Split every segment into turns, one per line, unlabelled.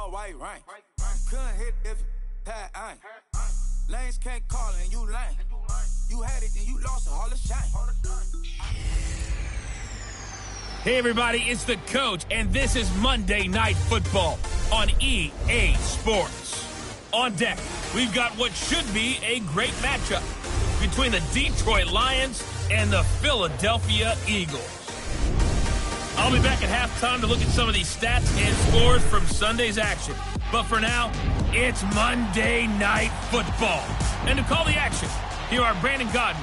all white rain. Couldn't hit if had ain't. Lanes can't call and you lame. You had it and you lost it, all the shame.
Hey everybody, it's the Coach, and this is Monday Night Football on EA Sports. On deck, we've got what should be a great matchup between the Detroit Lions and the Philadelphia Eagles. I'll be back at halftime to look at some of these stats and scores from Sunday's action. But for now, it's Monday Night Football. And to call the action, here are Brandon Godden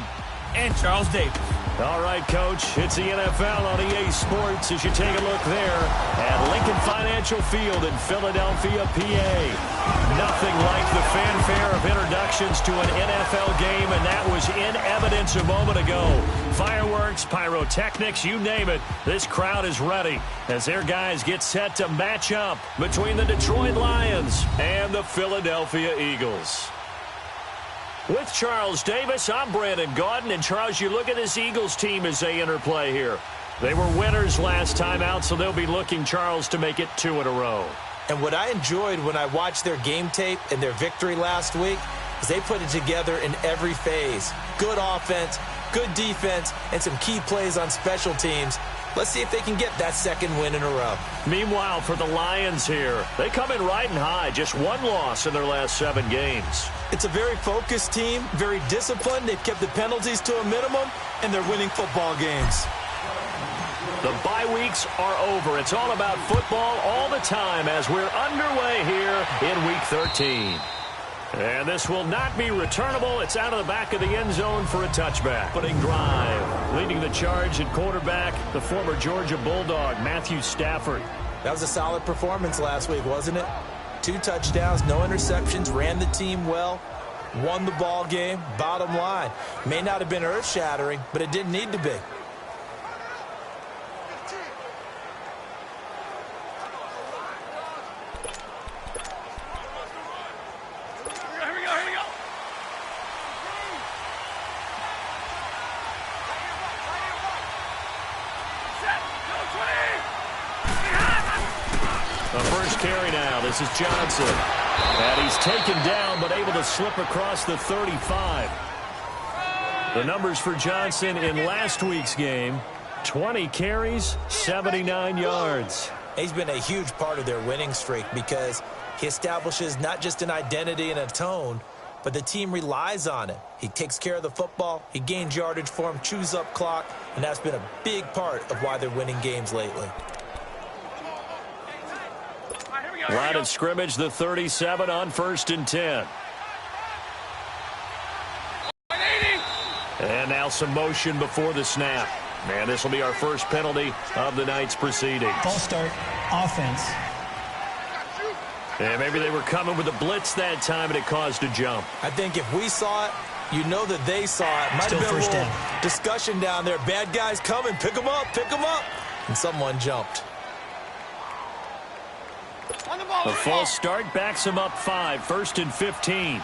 and Charles Davis.
All right, Coach, it's the NFL on EA Sports as you take a look there at Lincoln Financial Field in Philadelphia, PA. Nothing like the fanfare of introductions to an NFL game, and that was in evidence a moment ago. Fireworks, pyrotechnics, you name it, this crowd is ready as their guys get set to match up between the Detroit Lions and the Philadelphia Eagles. With Charles Davis, I'm Brandon Gaudin. And, Charles, you look at this Eagles team as they interplay here. They were winners last time out, so they'll be looking, Charles, to make it 2 in a row.
And what I enjoyed when I watched their game tape and their victory last week is they put it together in every phase. Good offense, good defense, and some key plays on special teams. Let's see if they can get that second win in a row.
Meanwhile, for the Lions here, they come in riding high, just 1 loss in their last 7 games.
It's a very focused team, very disciplined. They've kept the penalties to a minimum, and they're winning football games.
The bye weeks are over. It's all about football all the time as we're underway here in Week 13. And this will not be returnable. It's out of the back of the end zone for a touchback. Opening drive. Leading the charge at quarterback, the former Georgia Bulldog, Matthew Stafford.
That was a solid performance last week, wasn't it? 2 touchdowns, no interceptions, ran the team well, won the ball game. Bottom line, may not have been earth-shattering, but it didn't need to be.
The first carry now. This is Johnson. And he's taken down, but able to slip across the 35. The numbers for Johnson in last week's game, 20 carries, 79 yards.
He's been a huge part of their winning streak because he establishes not just an identity and a tone, but the team relies on it. He takes care of the football, he gains yardage for him, chews up clock, and that's been a big part of why they're winning games lately.
Line of scrimmage, the 37 on 1st and 10. And now some motion before the snap. And this will be our first penalty of the night's proceedings.
Ball start, offense.
And maybe they were coming with a blitz that time and it caused a jump.
I think if we saw it, you know that they saw it. Might
Still
have been
first
a little
down.
discussion down there. Bad guys coming, pick them up, pick them up. And someone jumped.
A false start backs him up 5, 1st and 15.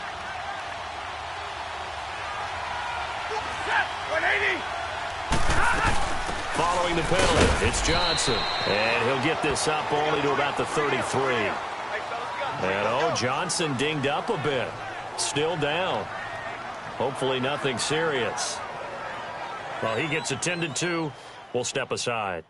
Following the penalty, it's Johnson. And he'll get this up only to about the 33. And, Johnson dinged up a bit. Still down. Hopefully nothing serious. Well, he gets attended to. We'll step aside.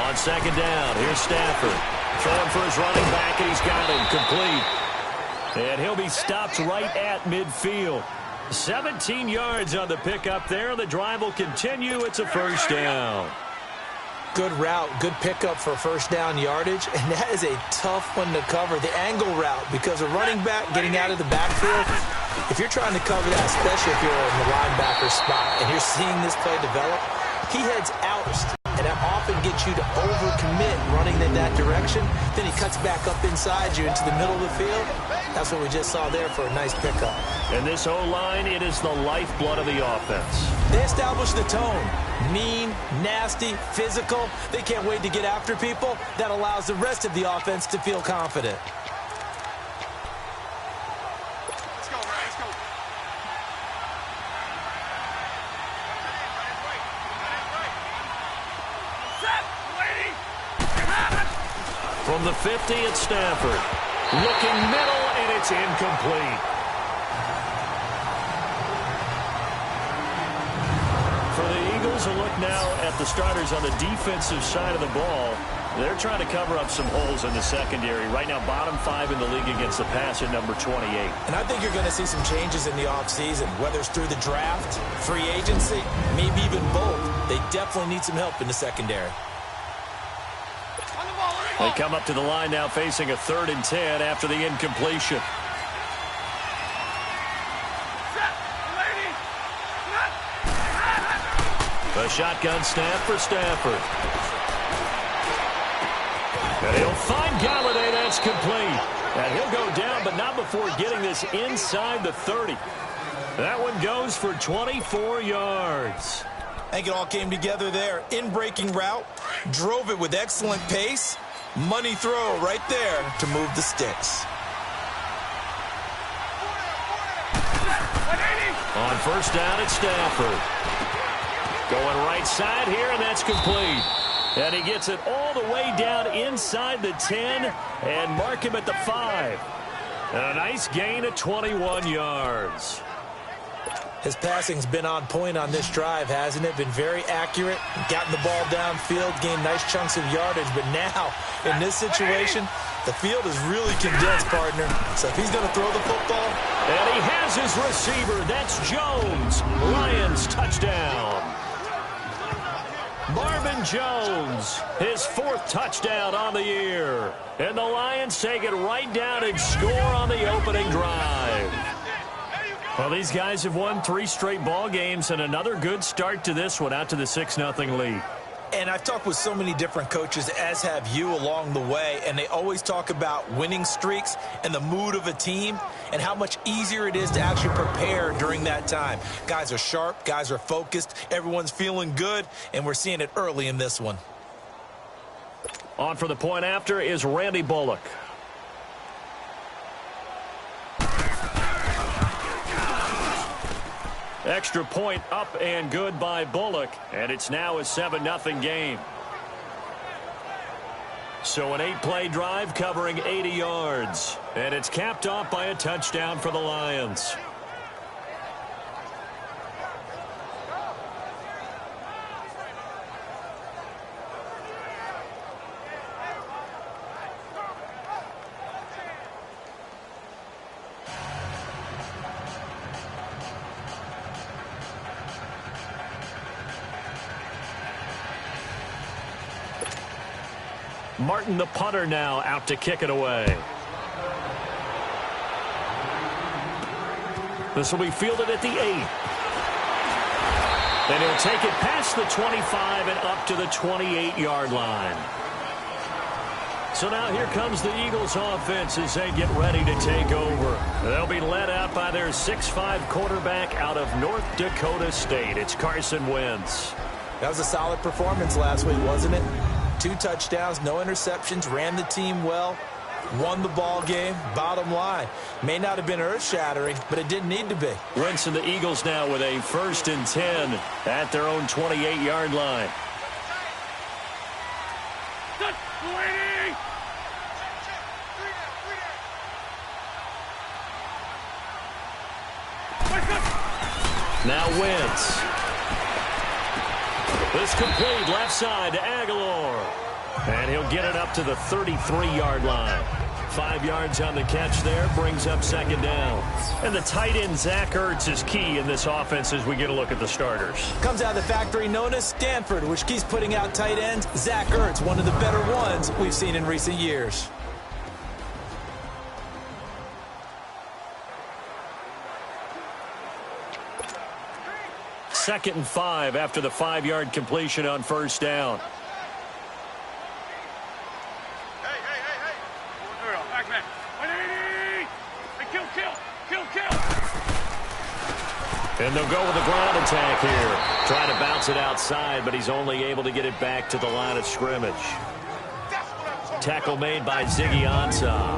On 2nd down, here's Stafford. Throwing for his running back, and he's got him complete. And he'll be stopped right at midfield. 17 yards on the pickup there. The drive will continue. It's a 1st down.
Good route, good pickup for first down yardage, and that is a tough one to cover, the angle route, because a running back getting out of the backfield, if you're trying to cover that, especially if you're in the linebacker spot, and you're seeing this play develop, he heads out, and that often get you to overcommit running in that direction. Then he cuts back up inside you into the middle of the field. That's what we just saw there for a nice pickup.
And this O-line, it is the lifeblood of the offense.
They establish the tone. Mean, nasty, physical. They can't wait to get after people. That allows the rest of the offense to feel confident.
From the 50, it's Stafford. Looking middle, and it's incomplete. For the Eagles, a look now at the starters on the defensive side of the ball. They're trying to cover up some holes in the secondary. Right now, bottom 5 in the league against the pass at number 28.
And I think you're going to see some changes in the offseason, whether it's through the draft, free agency, maybe even both. They definitely need some help in the secondary.
They come up to the line now facing a 3rd and 10 after the incompletion. The shotgun snap for Stafford. And he'll find Galladay. That's complete. And he'll go down, but not before getting this inside the 30. That one goes for 24 yards.
I think it all came together there. In-breaking route, drove it with excellent pace. Money throw right there to move the sticks.
On first down, it's Stafford. Going right side here, and that's complete. And he gets it all the way down inside the 10 and mark him at the 5. And a nice gain of 21 yards.
His passing's been on point on this drive, hasn't it? Been very accurate, gotten the ball downfield, gained nice chunks of yardage. But now, in this situation, the field is really condensed, partner. So if he's going to throw the football.
And he has his receiver. That's Jones. Lions touchdown. Marvin Jones, his 4th touchdown on the year. And the Lions take it right down and score on the opening drive. Well, these guys have won 3 straight ball games and another good start to this one out to the 6-0 lead.
And I've talked with so many different coaches, as have you, along the way, and they always talk about winning streaks and the mood of a team and how much easier it is to actually prepare during that time. Guys are sharp, guys are focused, everyone's feeling good, and we're seeing it early in this one.
On for the point after is Randy Bullock. Extra point up and good by Bullock, and it's now a 7-0 game. So an 8-play drive covering 80 yards, and it's capped off by a touchdown for the Lions. Martin, the punter, now out to kick it away. This will be fielded at the 8. And he'll take it past the 25 and up to the 28-yard line. So now here comes the Eagles offense as they get ready to take over. They'll be led out by their 6'5 quarterback out of North Dakota State. It's Carson Wentz.
That was a solid performance last week, wasn't it? 2 touchdowns, no interceptions, ran the team well, won the ball game. Bottom line, may not have been earth-shattering, but it didn't need to be.
Wentz and the Eagles now with a 1st and 10 at their own 28-yard line. Now Wentz. This complete left side to Aguilar. And he'll get it up to the 33-yard line. 5 yards on the catch there, brings up 2nd down. And the tight end, Zach Ertz, is key in this offense as we get a look at the starters.
Comes out of the factory known as Stanford, which keeps putting out tight ends. Zach Ertz, one of the better ones we've seen in recent years.
Second and 5 after the 5-yard completion on 1st down. And they'll go with a ground attack here. Trying to bounce it outside, but he's only able to get it back to the line of scrimmage. Tackle made by Ziggy Ansah.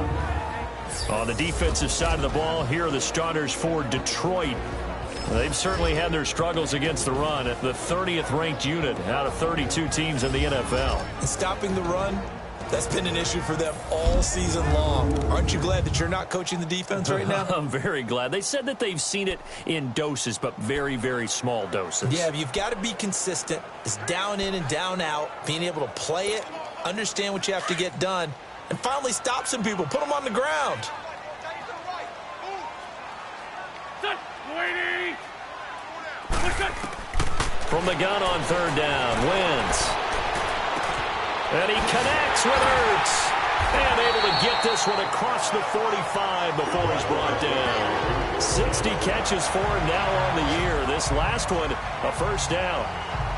On the defensive side of the ball, here are the starters for Detroit. They've certainly had their struggles against the run at the 30th ranked unit out of 32 teams in the NFL.
And stopping the run, that's been an issue for them all season long. Aren't you glad that you're not coaching the defense right now?
I'm very glad. They said that they've seen it in doses, but very, very small doses.
Yeah, you've got to be consistent. It's down in and down out, being able to play it, understand what you have to get done, and finally stop some people, put them on the ground.
From the gun on third down, Wentz. And he connects with Ertz. And able to get this one across the 45 before he's brought down. 60 catches for him now on the year. This last one, a first down.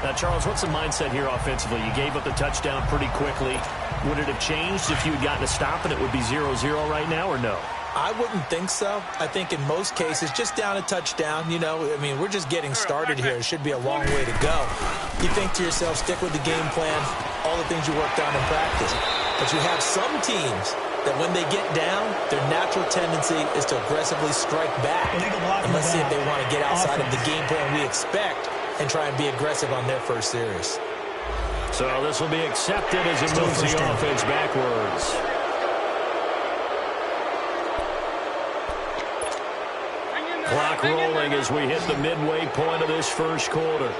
Now, Charles, what's the mindset here offensively? You gave up the touchdown pretty quickly. Would it have changed if you had gotten a stop and it would be 0-0 right now, or no?
I wouldn't think so. I think in most cases, just down a touchdown, you know, I mean, we're just getting started here. It should be a long way to go. You think to yourself, stick with the game plan, all the things you worked on in practice. But you have some teams that when they get down, their natural tendency is to aggressively strike back. And let's see if they want to get outside of the game plan we expect and try and be aggressive on their first series.
So this will be accepted as it moves the offense backwards. Clock rolling as we hit the midway point of this first quarter.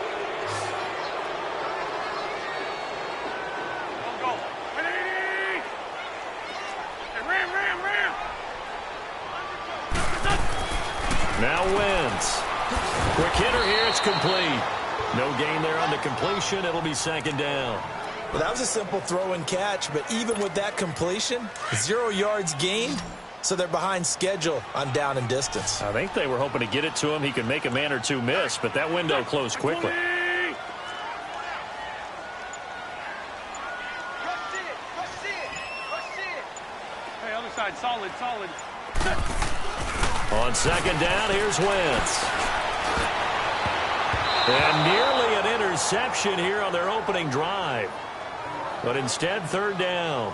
Now Wentz. Quick hitter here, it's complete. No gain there on the completion. It'll be second down.
Well, that was a simple throw and catch, but even with that completion, 0 yards gained. So they're behind schedule on down and distance.
I think they were hoping to get it to him. He could make a man or two miss, but that window closed quickly.
Hey, other side, solid.
On second down, here's Wentz. And nearly an interception here on their opening drive. But instead, third down.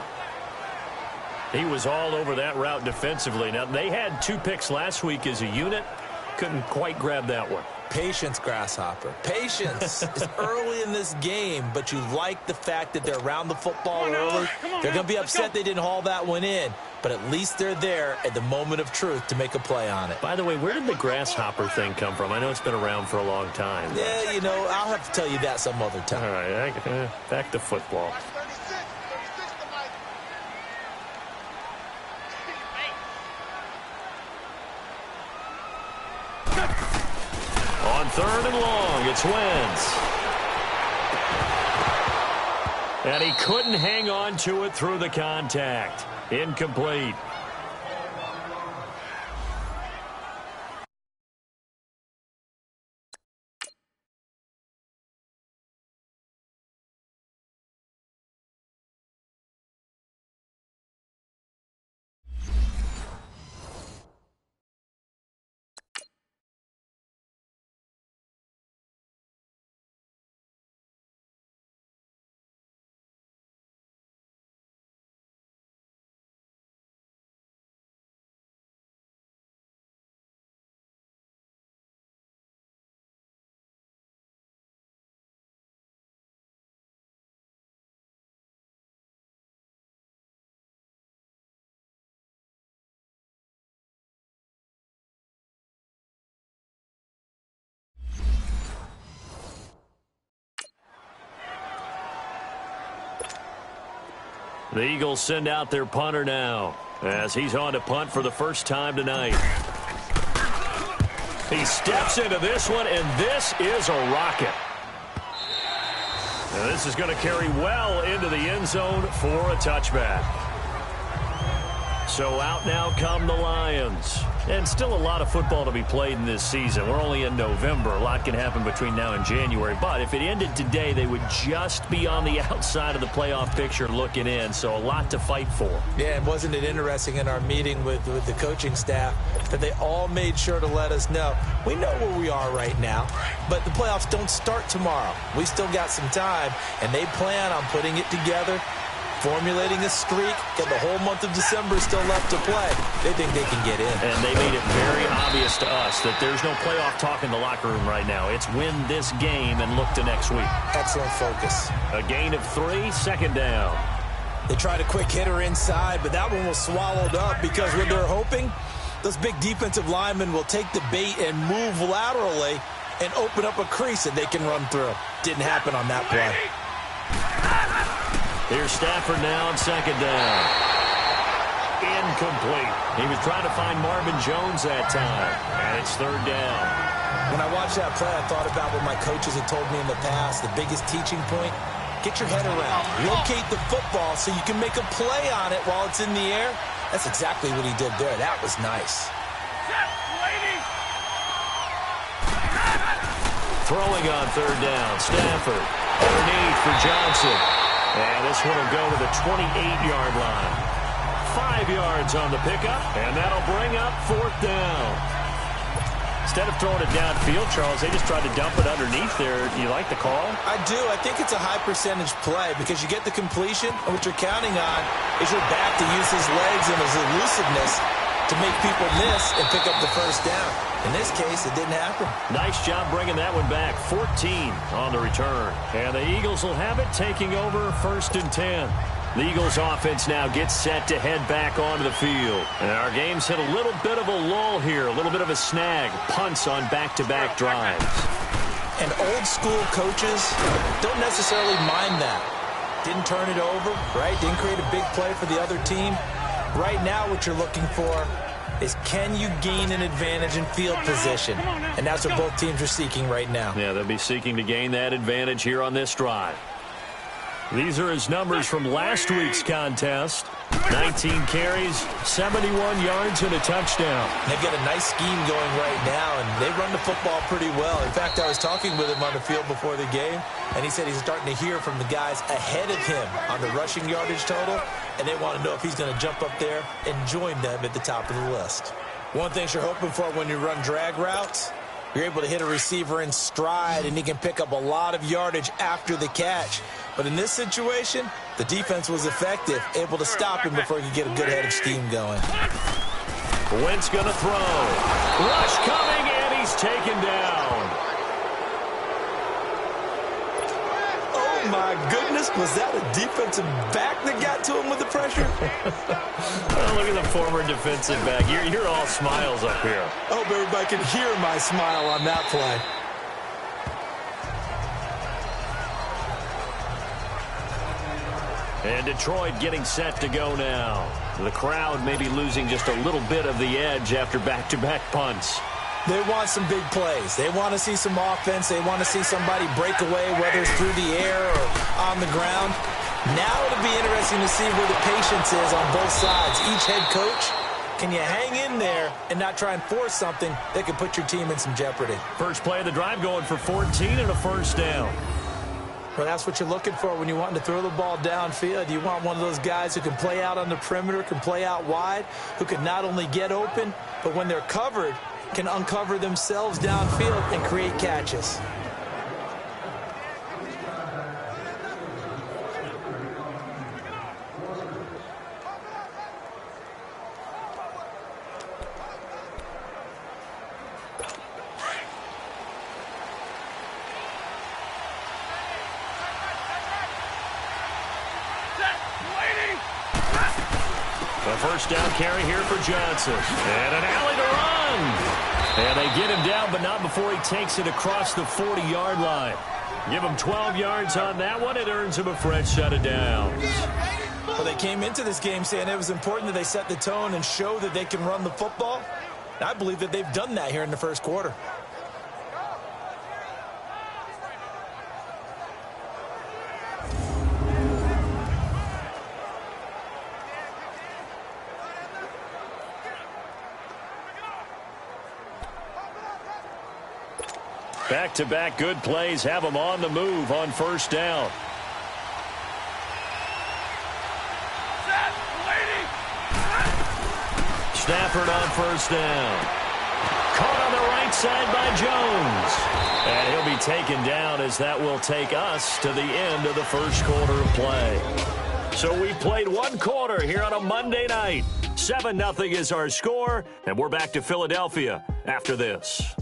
He was all over that route defensively. Now, they had 2 picks last week as a unit. Couldn't quite grab that one.
Patience, Grasshopper. Patience. It's early in this game, but you like the fact that they're around the football early. They're going to be upset they didn't haul that one in, but at least they're there at the moment of truth to make a play on it.
By the way, where did the Grasshopper thing come from? I know it's been around for a long time.
Yeah, you know, I'll have to tell you that some other time.
All right, back to football. On third and long, it's Wentz. And he couldn't hang on to it through the contact. Incomplete. The Eagles send out their punter now as he's on to punt for the first time tonight. He steps into this one, and this is a rocket. Now this is going to carry well into the end zone for a touchback. So out now come the Lions. And still a lot of football to be played in this season. We're only in November. A lot can happen between now and January. But if it ended today, they would just be on the outside of the playoff picture looking in. So a lot to fight for.
Yeah, and wasn't it interesting in our meeting with the coaching staff that they all made sure to let us know, we know where we are right now, but the playoffs don't start tomorrow. We still got some time, and they plan on putting it together, formulating a streak, get the whole month of December still left to play. They think they can get in.
And they made it very obvious to us that there's no playoff talk in the locker room right now. It's win this game and look to next week.
Excellent focus.
A gain of 3, second down.
They tried a quick hitter inside, but that one was swallowed up because what they're hoping, those big defensive linemen will take the bait and move laterally and open up a crease that they can run through. Didn't happen on that play.
Here's Stafford now on second down. Incomplete. He was trying to find Marvin Jones that time, and it's third down.
When I watched that play, I thought about what my coaches had told me in the past. The biggest teaching point, get your head around. Locate the football so you can make a play on it while it's in the air. That's exactly what he did there. That was nice.
Throwing on third down. Stafford underneath for Johnson. And this one will go to the 28-yard line. 5 yards on the pickup, and that'll bring up fourth down. Instead of throwing it downfield, Charles, they just tried to dump it underneath there. Do you like the call?
I do. I think it's a high-percentage play because you get the completion, and what you're counting on is your back to use his legs and his elusiveness to make people miss and pick up the first down. In this case, it didn't happen.
Nice job bringing that one back. 14 on the return. And the Eagles will have it, taking over first and 10. The Eagles offense now gets set to head back onto the field. And our game's hit a little bit of a lull here, a little bit of a snag. Punts on back-to-back drives.
And old-school coaches don't necessarily mind that. Didn't turn it over, right? Didn't create a big play for the other team. Right now, what you're looking for is can you gain an advantage in field position? And that's what both teams are seeking right now.
Yeah, they'll be seeking to gain that advantage here on this drive. These are his numbers from last week's contest. 19 carries, 71 yards, and a touchdown.
They've got a nice scheme going right now, and they run the football pretty well. In fact, I was talking with him on the field before the game, and he said he's starting to hear from the guys ahead of him on the rushing yardage total, and they want to know if he's going to jump up there and join them at the top of the list. One thing you're hoping for when you run drag routes, you're able to hit a receiver in stride, and he can pick up a lot of yardage after the catch. But in this situation, the defense was effective, able to stop him before he could get a good head of steam going.
Wentz going to throw. Rush coming, and he's taken down.
Oh, my goodness. Was that a defensive back that got to him with the pressure?
Well, look at the former defensive back. You're all smiles up here.
I hope everybody can hear my smile on that play.
And Detroit getting set to go now. The crowd may be losing just a little bit of the edge after back-to-back punts.
They want some big plays. They want to see some offense. They want to see somebody break away, whether it's through the air or on the ground. Now it'll be interesting to see where the patience is on both sides. Each head coach, can you hang in there and not try and force something that could put your team in some jeopardy?
First play of the drive going for 14 and a first down.
Well, that's what you're looking for when you want to throw the ball downfield. You want one of those guys who can play out on the perimeter, can play out wide, who can not only get open, but when they're covered, can uncover themselves downfield and create catches.
First down carry here for Johnson. And an alley to run. And they get him down, but not before he takes it across the 40-yard line. Give him 12 yards on that one. It earns him a fresh set of downs.
Well, they came into this game saying it was important that they set the tone and show that they can run the football. And I believe that they've done that here in the first quarter.
Back-to-back good plays have them on the move on first down. Stafford on first down. Caught on the right side by Jones. And he'll be taken down as that will take us to the end of the first quarter of play. So we played one quarter here on a Monday night. 7-0 is our score, and we're back to Philadelphia after this.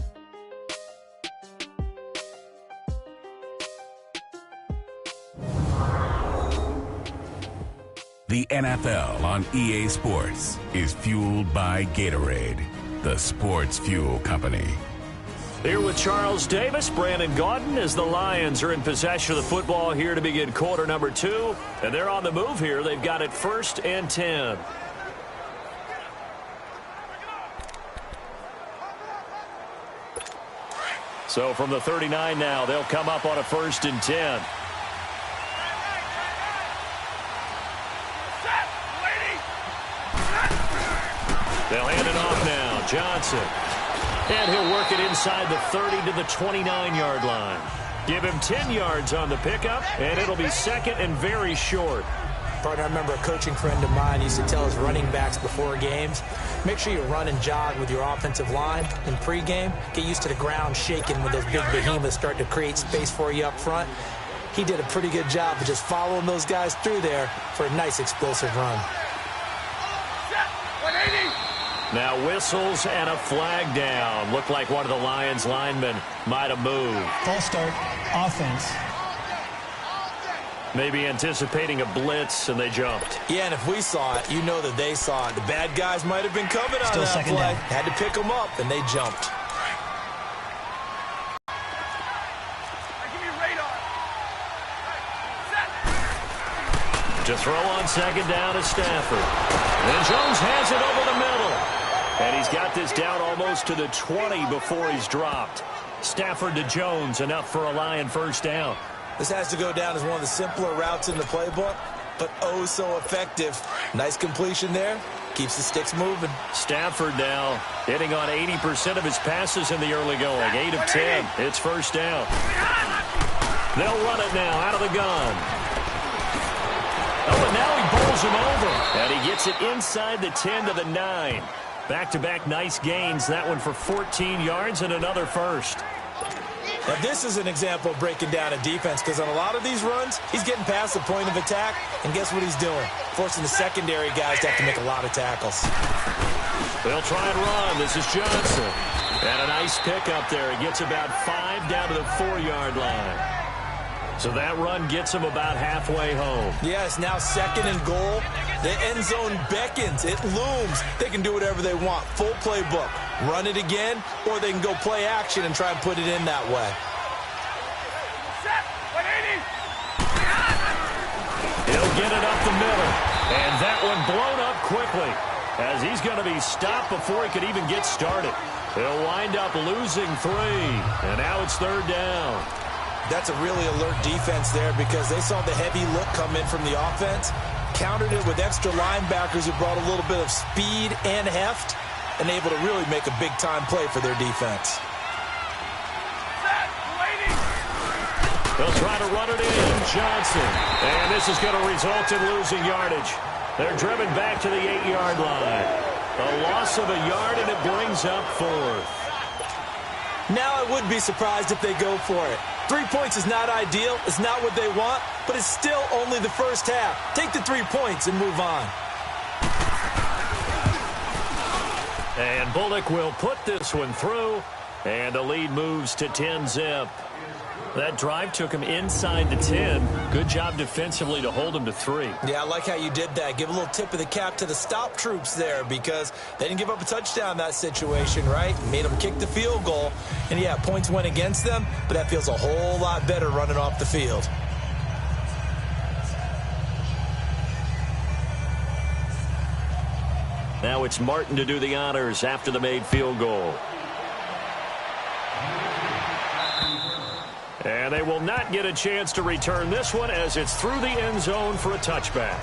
The NFL on EA Sports is fueled by Gatorade, the sports fuel company.
Here with Charles Davis, Brandon Gaudin, as the Lions are in possession of the football here to begin quarter number 2. And they're on the move here. They've got it 1st and 10. So from the 39 now, they'll come up on a 1st and 10. They'll hand it off now. Johnson. And he'll work it inside the 30 to the 29-yard line. Give him 10 yards on the pickup, and it'll be 2nd and very short.
Partner, I remember a coaching friend of mine used to tell his running backs before games, make sure you run and jog with your offensive line in pregame. Get used to the ground shaking when those big behemoths start to create space for you up front. He did a pretty good job of just following those guys through there for a nice explosive run.
Now whistles and a flag down. Looked like one of the Lions linemen might have moved.
False start, offense.
Maybe anticipating a blitz, and they jumped.
Yeah, and if we saw it, you know that they saw it. The bad guys might have been coming on
Still
that
second
play.
down.
Had to pick them up, and they jumped.
To throw on 2nd down to Stafford. And Jones has it over the middle. And he's got this down almost to the 20 before he's dropped. Stafford to Jones, enough for a Lion 1st down.
This has to go down as one of the simpler routes in the playbook, but oh so effective. Nice completion there. Keeps the sticks moving.
Stafford now hitting on 80% of his passes in the early going. 8 of 10. It's 1st down. They'll run it now out of the gun. Oh, and now he bowls him over. And he gets it inside the 10 to the 9. Back-to-back nice gains. That one for 14 yards and another 1st.
Now, this is an example of breaking down a defense, because on a lot of these runs, he's getting past the point of attack, and guess what he's doing? Forcing the secondary guys to have to make a lot of tackles.
They'll try and run. This is Johnson. And a nice pick up there. He gets about 5 down to the 4-yard line. So that run gets him about halfway home.
Yes, now 2nd and goal. The end zone beckons. It looms. They can do whatever they want. Full playbook. Run it again, or they can go play action and try and put it in that way.
He'll get it up the middle. And that one blown up quickly, as he's going to be stopped before he could even get started. He'll wind up losing 3. And now it's 3rd down.
That's a really alert defense there, because they saw the heavy look come in from the offense, countered it with extra linebackers who brought a little bit of speed and heft, and able to really make a big-time play for their defense.
They'll try to run it in. Johnson. And this is going to result in losing yardage. They're driven back to the 8-yard line. A loss of a yard, and it brings up 4th.
Now I would be surprised if they go for it. 3 points is not ideal. It's not what they want, but it's still only the first half. Take the 3 points and move on.
And Bullock will put this one through, and the lead moves to 10-zip. That drive took him inside the 10. Good job defensively to hold him to 3.
Yeah, I like how you did that. Give a little tip of the cap to the stop troops there, because they didn't give up a touchdown in that situation, right? Made them kick the field goal. And, yeah, points went against them, but that feels a whole lot better running off the field.
Now it's Martin to do the honors after the made field goal. And they will not get a chance to return this one, as it's through the end zone for a touchback.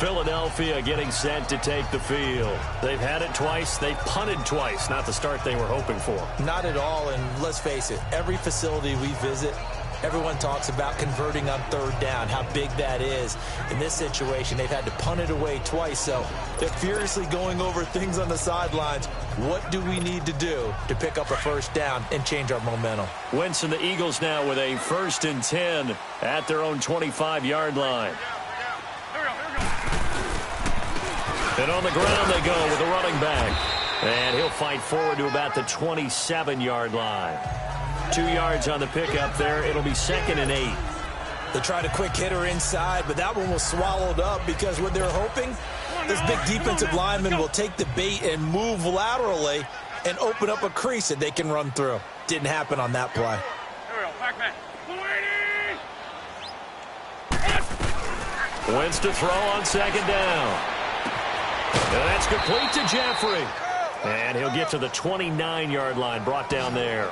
Philadelphia getting set to take the field. They've had it twice. They've punted twice. Not the start they were hoping for.
Not at all, and let's face it, every facility we visit, everyone talks about converting on third down, how big that is. In this situation, they've had to punt it away twice, so they're furiously going over things on the sidelines. What do we need to do to pick up a first down and change our momentum?
Wentz and the Eagles now with a 1st and 10 at their own 25-yard line. And on the ground they go with the running back. And he'll fight forward to about the 27-yard line. 2 yards on the pickup there. It'll be 2nd and 8.
They tried a quick hitter inside, but that one was swallowed up because what they're hoping, this big defensive lineman will take the bait and move laterally and open up a crease that they can run through. Didn't happen on that play.
Wentz to throw on 2nd down. And that's complete to Jeffrey. And he'll get to the 29-yard line, brought down there.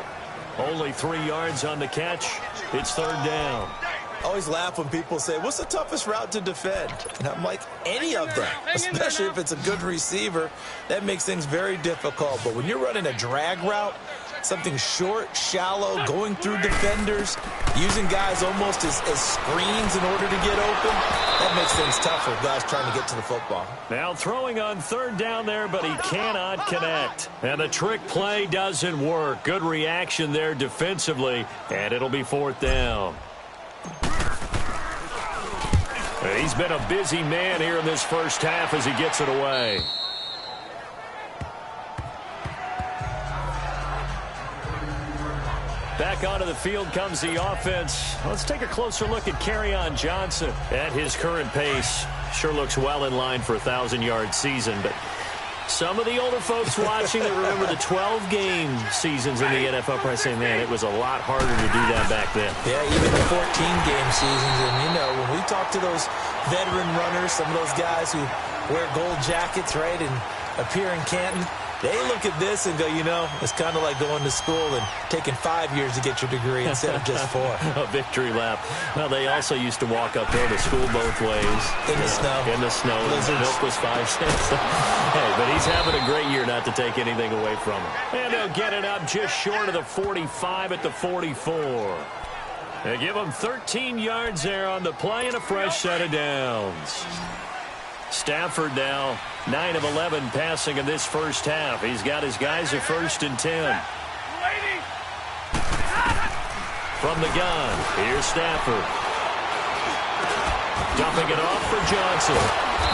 Only 3 yards on the catch. It's 3rd down.
I always laugh when people say, what's the toughest route to defend? And I'm like, any of them, especially if it's a good receiver. That makes things very difficult. But when you're running a drag route, something short, shallow, going through defenders, using guys almost as screens in order to get open, that makes things tough for guys trying to get to the football.
Now throwing on 3rd down there, but he cannot connect. And the trick play doesn't work. Good reaction there defensively, and it'll be 4th down. He's been a busy man here in this first half as he gets it away. Back onto the field comes the offense. Let's take a closer look at Kerryon Johnson. At his current pace, sure looks well in line for a 1,000-yard season, but some of the older folks watching that remember the 12-game seasons in the NFL probably saying, man, it was a lot harder to do that back then.
Yeah, even the 14-game seasons. And, you know, when we talk to those veteran runners, some of those guys who wear gold jackets, right, and appear in Canton, they look at this and go, you know, it's kind of like going to school and taking 5 years to get your degree instead of just 4.
A victory lap. Well, they also used to walk uphill to school both ways.
In the snow.
In the snow. Milk was 5 cents. Hey, but he's having a great year, not to take anything away from him. And they'll get it up just short of the 45 at the 44. They give him 13 yards there on the play and a fresh set of downs. Stafford now 9 of 11 passing in this first half. He's got his guys at 1st and 10. From the gun, here's Stafford. Dumping it off for Johnson.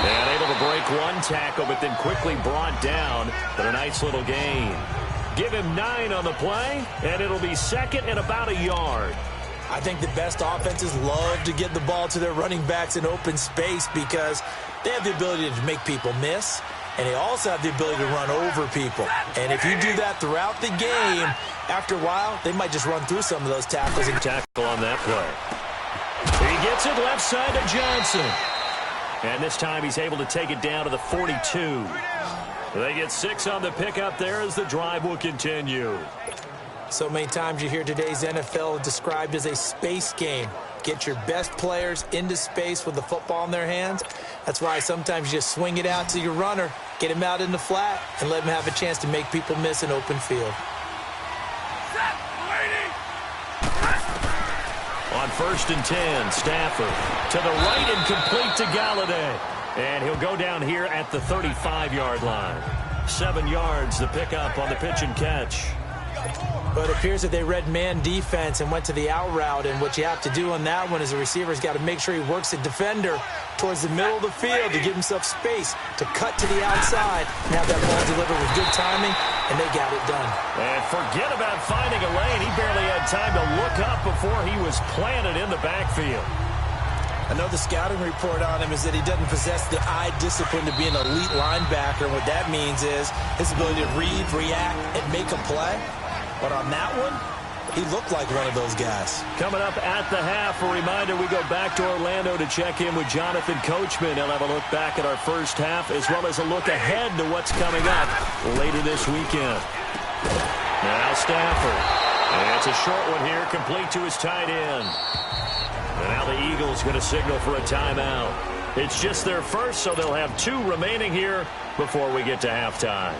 And able to break one tackle, but then quickly brought down. But a nice little gain. Give him 9 on the play, and it'll be 2nd and about a yard.
I think the best offenses love to get the ball to their running backs in open space because they have the ability to make people miss, and they also have the ability to run over people. And if you do that throughout the game, after a while, they might just run through some of those tackles. And
tackle on that play. He gets it left side to Johnson. And this time he's able to take it down to the 42. They get 6 on the pickup there as the drive will continue.
So many times you hear today's NFL described as a space game. Get your best players into space with the football in their hands. That's why sometimes you just swing it out to your runner, get him out in the flat, and let him have a chance to make people miss an open field.
On 1st and 10, Stafford to the right and complete to Galladay. And he'll go down here at the 35-yard line. 7 yards the pickup on the pitch and catch.
But it appears that they read man defense and went to the out route. And what you have to do on that one is the receiver's got to make sure he works the defender towards the middle of the field to give himself space to cut to the outside and have that ball delivered with good timing, and they got it done.
And forget about finding a lane. He barely had time to look up before he was planted in the backfield.
Another scouting report on him is that he doesn't possess the eye discipline to be an elite linebacker. And what that means is his ability to read, react, and make a play. But on that one, he looked like one of those guys.
Coming up at the half, a reminder, we go back to Orlando to check in with Jonathan Coachman. He'll have a look back at our first half as well as a look ahead to what's coming up later this weekend. Now Stafford. And it's a short one here, complete to his tight end. And now the Eagles going to signal for a timeout. It's just their first, so they'll have 2 remaining here before we get to halftime.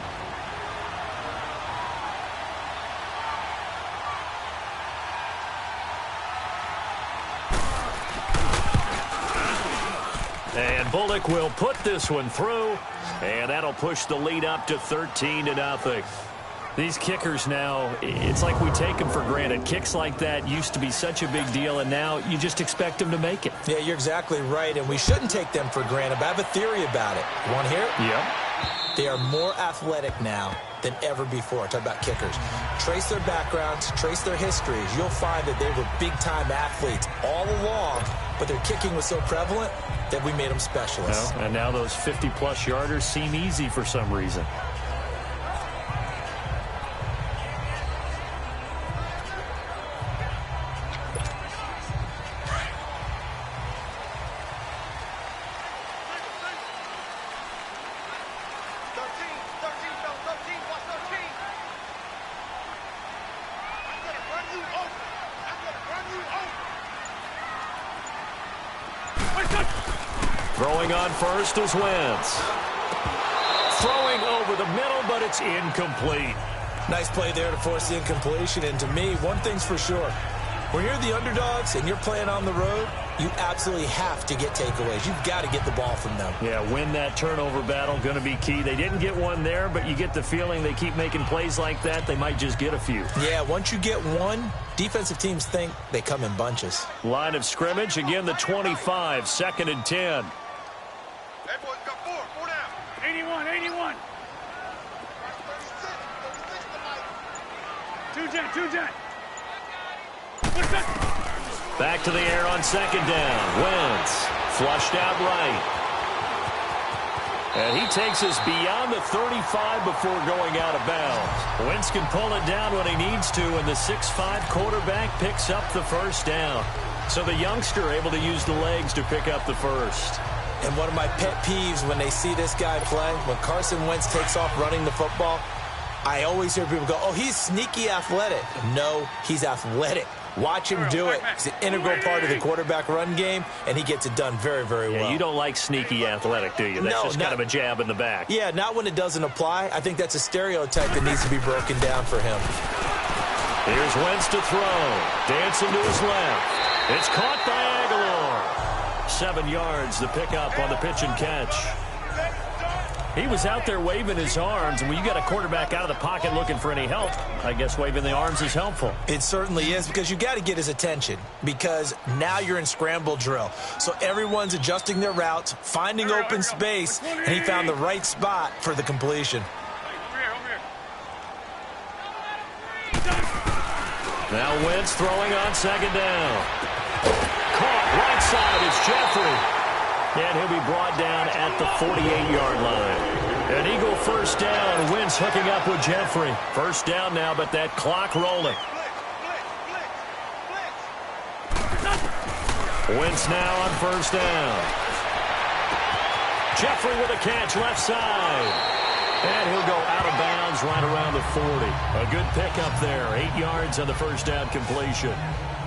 And Bullock will put this one through, and that'll push the lead up to 13-0. These kickers now, it's like we take them for granted. Kicks like that used to be such a big deal, and now you just expect them to make it.
Yeah, you're exactly right, and we shouldn't take them for granted, but I have a theory about it. You want to hear it?
Yep.
They are more athletic now than ever before. Talk about kickers. Trace their backgrounds, trace their histories. You'll find that they were big-time athletes all along, but their kicking was so prevalent that we made them specialists.
Well, and now those 50-plus yarders seem easy for some reason. Throwing on first is Wentz. Throwing over the middle, but it's incomplete.
Nice play there to force the incompletion. And to me, one thing's for sure. When you're the underdogs and you're playing on the road, you absolutely have to get takeaways. You've got to get the ball from them.
Yeah, win that turnover battle, going to be key. They didn't get one there, but you get the feeling they keep making plays like that, they might just get a few.
Yeah, once you get one, defensive teams think they come in bunches.
Line of scrimmage, again the 25, 2nd and 10.
Hey, boys, got 4 down. 81, 81. 2-10.
Back to the air on 2nd down. Wentz flushed out right. And he takes us beyond the 35 before going out of bounds. Wentz can pull it down when he needs to, and the 6'5" quarterback picks up the first down. So the youngster able to use the legs to pick up the first.
And one of my pet peeves when they see this guy play, when Carson Wentz takes off running the football, I always hear people go, oh, he's sneaky athletic. No, he's athletic. Watch him do it. He's an integral part of the quarterback run game, and he gets it done very, very well.
Yeah, you don't like sneaky athletic, do you? That's just kind of a jab in the back.
Yeah, not when it doesn't apply. I think that's a stereotype that needs to be broken down for him.
Here's Wentz to throw. Dancing to his left. It's caught by Aguilar. 7 yards, the pickup on the pitch and catch. He was out there waving his arms, and when you got a quarterback out of the pocket looking for any help, I guess waving the arms is helpful.
It certainly is, because you got to get his attention, because now you're in scramble drill. So everyone's adjusting their routes, finding open space, and he found the right spot for the completion.
Now Wentz throwing on 2nd down. Caught right side is Jeffrey. And he'll be brought down at the 48-yard line. An Eagle first down. Wentz hooking up with Jeffrey. First down now, but that clock rolling. Wentz now on first down. Jeffrey with a catch left side. And he'll go out of bounds right around the 40. A good pickup there. 8 yards on the first down completion.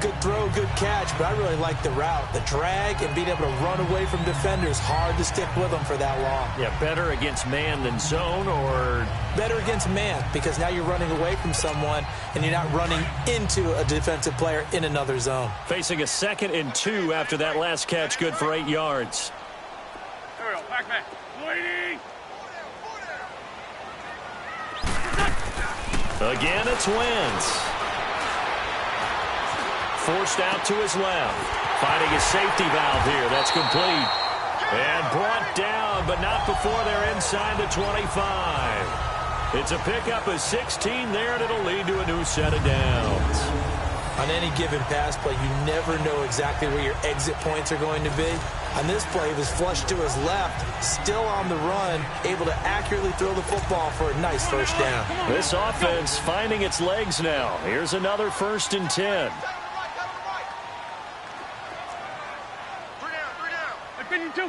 Good throw, good catch, but I really like the route. The drag and being able to run away from defenders, hard to stick with them for that long.
Yeah, better against man than zone, or?
Better against man, because now you're running away from someone and you're not running into a defensive player in another zone.
Facing a 2nd and 2 after that last catch, good for 8 yards.
There we go, back. Waiting.
Again, it's Wentz. Forced out to his left. Finding his safety valve here. That's complete. And brought down, but not before they're inside the 25. It's a pickup of 16 there, and it'll lead to a new set of downs.
On any given pass play, you never know exactly where your exit points are going to be. On this play, he was flushed to his left, still on the run, able to accurately throw the football for a nice first down.
This offense finding its legs now. Here's another 1st and 10.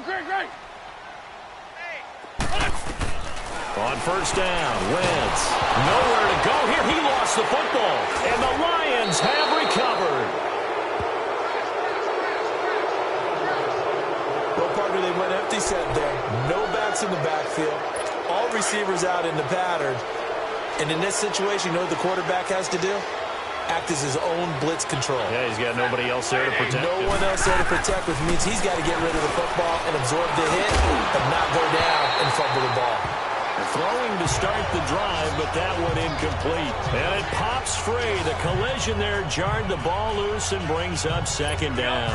Great.
On first down, Wentz. Nowhere to go here. He lost the football. And the Lions have recovered.
Well, partner, Remember, they went empty set there. No backs in the backfield. All receivers out in the pattern. And in this situation, you know what the quarterback has to do? Act as his own blitz control.
Yeah, he's got nobody else there to protect him.
No one else there to protect, which means he's got to get rid of the football and absorb the hit, but not go down and fumble the ball.
Throwing to start the drive, but that one incomplete. And it pops free. The collision there jarred the ball loose and brings up second down.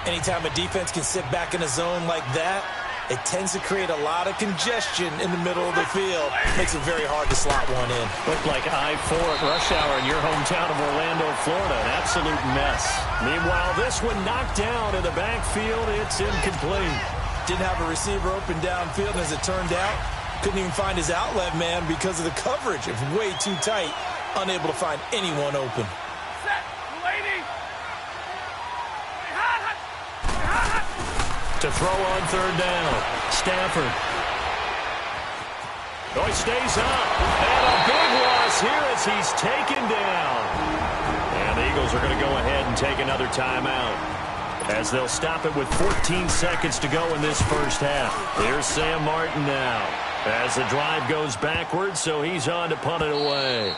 Anytime a defense can sit back in a zone like that, it tends to create a lot of congestion in the middle of the field. Makes it very hard to slot one in.
Looked like I-4 at rush hour in your hometown of Orlando, Florida. An absolute mess. Meanwhile, this one knocked down in the backfield. It's incomplete.
Didn't have a receiver open downfield, and as it turned out, couldn't even find his outlet man because of the coverage. It was way too tight, unable to find anyone open.
To throw on third down, Stafford. Oh, he stays up. And a big loss here as he's taken down. And the Eagles are going to go ahead and take another timeout, as they'll stop it with 14 seconds to go in this first half. Here's Sam Martin now, as the drive goes backwards, so he's on to punt it away.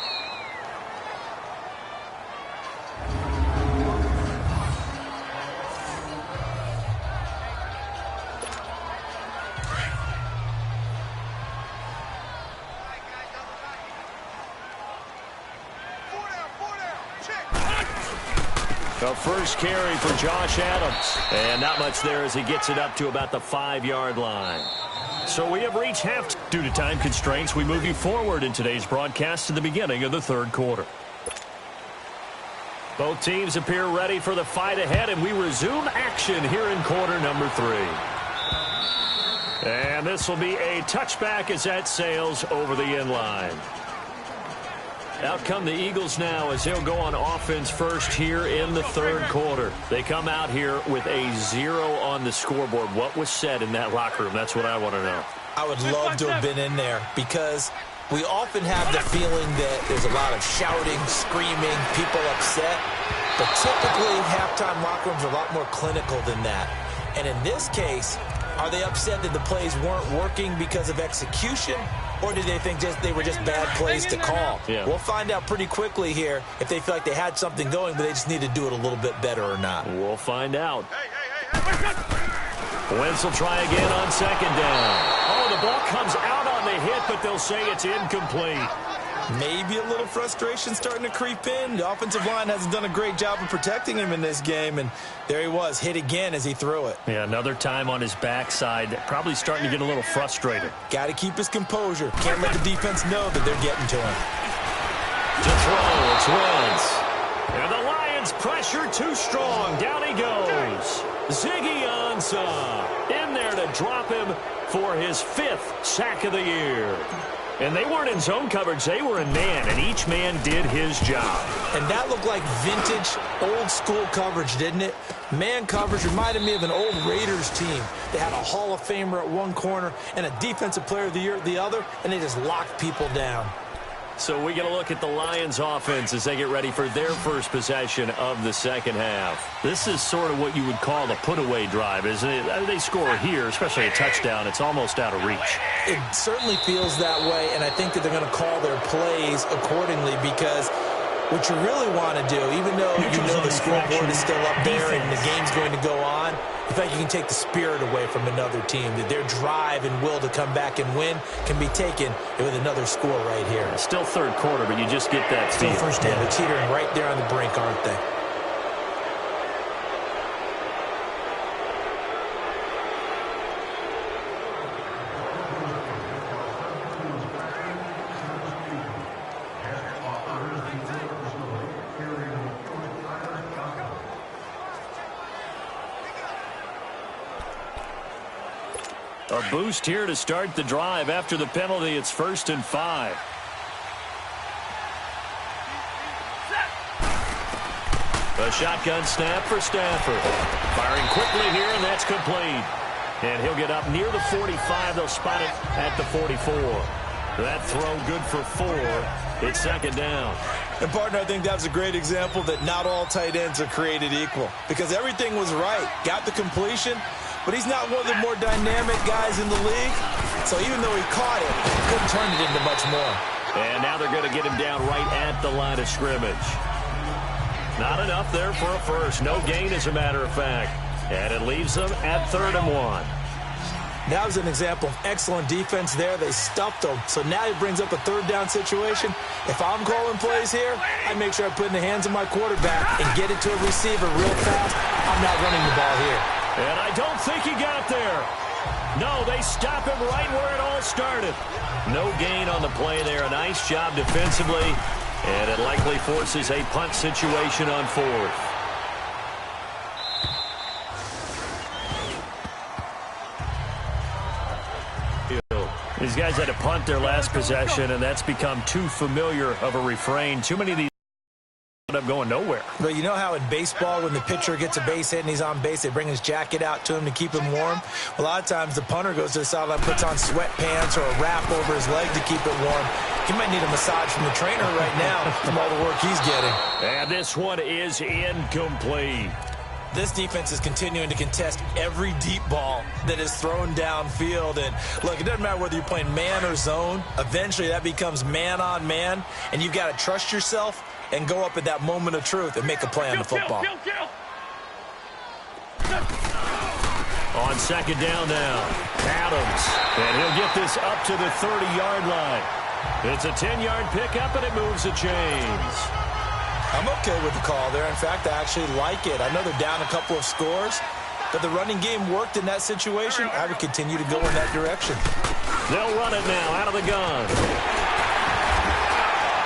The first carry for Josh Adams. And not much there as he gets it up to about the 5-yard line. So we have reached half. Due to time constraints, we move you forward in today's broadcast to the beginning of the third quarter. Both teams appear ready for the fight ahead, and we resume action here in quarter number 3. And this will be a touchback as that sails over the end line. Out come the Eagles now as they'll go on offense first here in the third quarter. They come out here with a 0 on the scoreboard. What was said in that locker room? That's what I want to know.
I would love to have been in there because we often have the feeling that there's a lot of shouting, screaming, people upset. But typically, halftime locker rooms are a lot more clinical than that. And in this case, are they upset that the plays weren't working because of execution? Or did they think they were just bad plays to call?
Yeah.
We'll find out pretty quickly here if they feel like they had something going, but they just need to do it a little bit better or not.
We'll find out. Wentz will try again on second down. Oh, the ball comes out on the hit, but they'll say it's incomplete.
Maybe a little frustration starting to creep in. The offensive line hasn't done a great job of protecting him in this game, and there he was, hit again as he threw it.
Yeah, another time on his backside, probably starting to get a little frustrated.
Got to keep his composure. Can't let the defense know that they're getting to him.
To throw, it's Wentz. And the Lions pressure too strong. Down he goes. Ziggy Ansah in there to drop him for his 5th sack of the year. And they weren't in zone coverage. They were in man, and each man did his job.
And that looked like vintage, old-school coverage, didn't it? Man coverage reminded me of an old Raiders team. They had a Hall of Famer at one corner and a Defensive Player of the Year at the other, and they just locked people down.
So we get a look at the Lions offense as they get ready for their first possession of the second half. This is sort of what you would call a put-away drive, isn't it? They score here, especially a touchdown. It's almost out of reach.
It certainly feels that way, and I think that they're going to call their plays accordingly because what you really want to do, even though you know the scoreboard is still up there and the game's going to go on, I think you can take the spirit away from another team, that their drive and will to come back and win can be taken with another score right here.
Still third quarter, but you just get that feel.
Still first down. They're teetering right there on the brink, aren't they?
A boost here to start the drive. After the penalty, it's 1st and 5. A shotgun snap for Stafford. Firing quickly here, and that's complete. And he'll get up near the 45. They'll spot it at the 44. That throw good for 4. It's second down.
And, partner, I think that was a great example that not all tight ends are created equal because everything was right. Got the completion, but he's not one of the more dynamic guys in the league. So even though he caught it, he couldn't turn it into much more.
And now they're going to get him down right at the line of scrimmage. Not enough there for a first. No gain, as a matter of fact. And it leaves them at 3rd and 1.
That was an example of excellent defense there. They stuffed him. So now he brings up a 3rd down situation. If I'm calling plays here, I make sure I put it in the hands of my quarterback and get it to a receiver real fast. I'm not running the ball here.
And I don't think he got there. No, they stop him right where it all started. No gain on the play there. A nice job defensively. And it likely forces a punt situation on 4th. These guys had to punt their last possession, and that's become too familiar of a refrain. Too many of these end up going nowhere.
But you know how in baseball, when the pitcher gets a base hit and he's on base, they bring his jacket out to him to keep him warm? A lot of times the punter goes to the sideline, puts on sweatpants or a wrap over his leg to keep it warm. He might need a massage from the trainer right now from all the work he's getting.
And this one is incomplete.
This defense is continuing to contest every deep ball that is thrown downfield. And, look, it doesn't matter whether you're playing man or zone. Eventually, that becomes man-on-man, and you've got to trust yourself and go up at that moment of truth and make a play on the football.
On 2nd down now, Adams. And he'll get this up to the 30-yard line. It's a 10-yard pickup, and it moves the chains.
I'm okay with the call there. In fact, I actually like it. I know they're down a couple of scores, but the running game worked in that situation. I would continue to go in that direction.
They'll run it now out of the gun.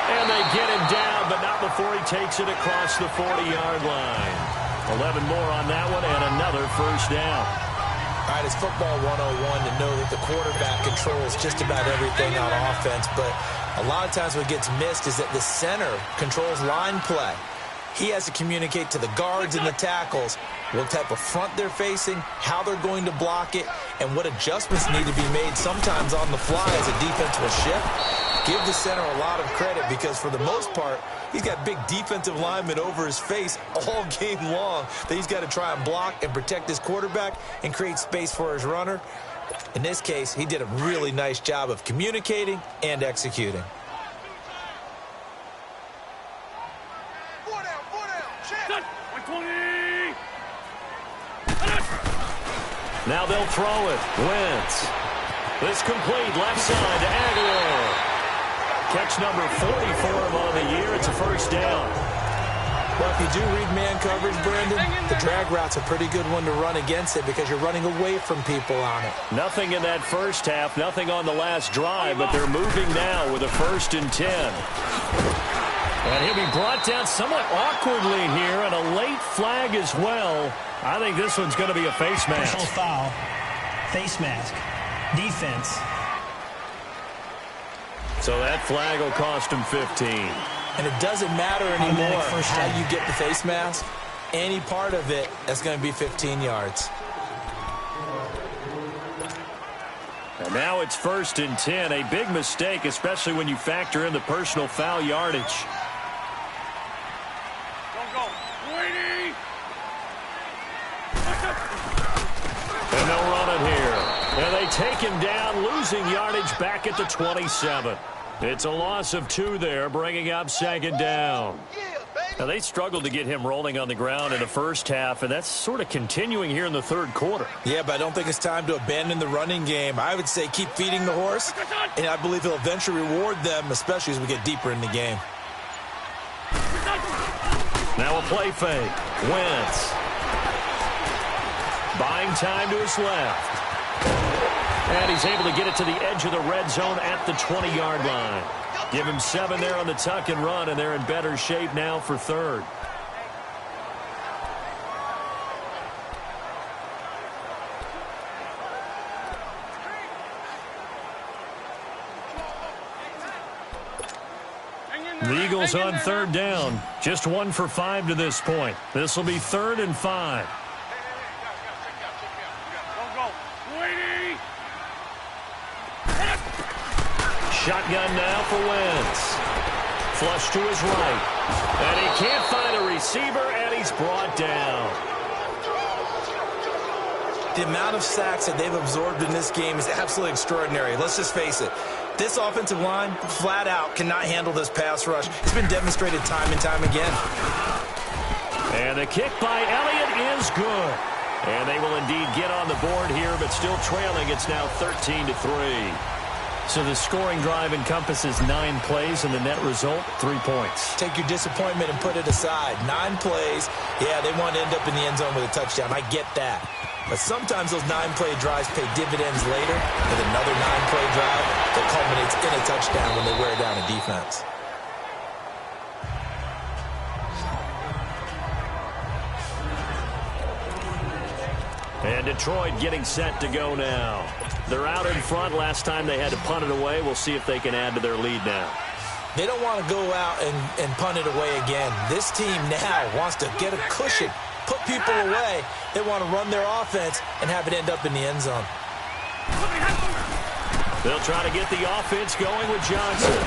And they get him down, but not before he takes it across the 40-yard line. 11 more on that one, and another first down.
All right, it's football 101 to know that the quarterback controls just about everything on offense, but a lot of times what gets missed is that the center controls line play. He has to communicate to the guards and the tackles what type of front they're facing, how they're going to block it, and what adjustments need to be made sometimes on the fly as a defense will shift. Give the center a lot of credit because for the most part, he's got big defensive linemen over his face all game long that he's got to try and block and protect his quarterback and create space for his runner. In this case, he did a really nice job of communicating and executing.
Now they'll throw it. Wentz. This complete left side to Aguilar. Catch number 40 for him on the year. It's a first down.
Well, if you do read man coverage, Brandon, the drag route's a pretty good one to run against it because you're running away from people on it.
Nothing in that first half, nothing on the last drive, but they're moving now with a 1st and 10. And he'll be brought down somewhat awkwardly here, and a late flag as well. I think this one's going to be a face mask.
Personal foul, face mask, defense.
So that flag will cost him 15.
And it doesn't matter anymore how you get the face mask. Any part of it, that's going to be 15 yards.
And now it's 1st and 10. A big mistake, especially when you factor in the personal foul yardage. And they'll run it here. And they take him down, losing yardage back at the 27. It's a loss of 2 there, bringing up 2nd down. Now, they struggled to get him rolling on the ground in the first half, and that's sort of continuing here in the 3rd quarter.
Yeah, but I don't think it's time to abandon the running game. I would say keep feeding the horse, and I believe he'll eventually reward them, especially as we get deeper in the game.
Now a play fake. Wentz. Buying time to his left. And he's able to get it to the edge of the red zone at the 20-yard line. Give him 7 there on the tuck and run, and they're in better shape now for 3rd. The Eagles on 3rd down. Just 1 for 5 to this point. This will be 3rd and 5. Shotgun now for Wentz. Flush to his right. And he can't find a receiver, and he's brought down.
The amount of sacks that they've absorbed in this game is absolutely extraordinary. Let's just face it. This offensive line, flat out, cannot handle this pass rush. It's been demonstrated time and time again.
And the kick by Elliott is good. And they will indeed get on the board here, but still trailing. It's now 13-3. So the scoring drive encompasses 9 plays, and the net result, 3 points.
Take your disappointment and put it aside. 9 plays. Yeah, they want to end up in the end zone with a touchdown. I get that. But sometimes those 9-play drives pay dividends later with another 9-play drive that culminates in a touchdown when they wear down a defense.
And Detroit getting set to go now. They're out in front. Last time they had to punt it away. We'll see if they can add to their lead now.
They don't want to go out and punt it away again. This team now wants to get a cushion, put people away. They want to run their offense and have it end up in the end zone.
They'll try to get the offense going with Johnson.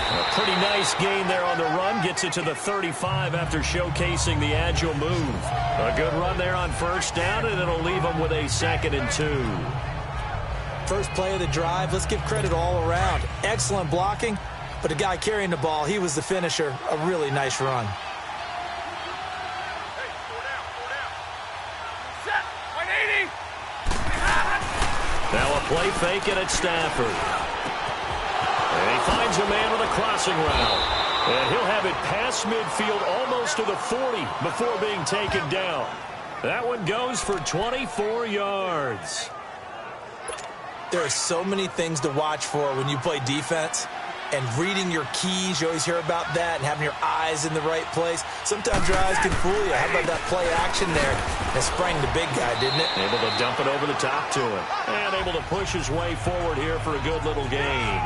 A pretty nice gain there on the run. Gets it to the 35 after showcasing the agile move. A good run there on first down, and it'll leave them with a 2nd and 2.
First play of the drive. Let's give credit all around. Excellent blocking, but the guy carrying the ball, he was the finisher. A really nice run.
Now a play fake it at Stafford. And he finds a man with a crossing route. And he'll have it past midfield almost to the 40 before being taken down. That one goes for 24 yards.
There are so many things to watch for when you play defense. And reading your keys, you always hear about that, and having your eyes in the right place. Sometimes your eyes can fool you. How about that play action there? It sprang the big guy, didn't it?
Able to dump it over the top to him. And able to push his way forward here for a good little gain.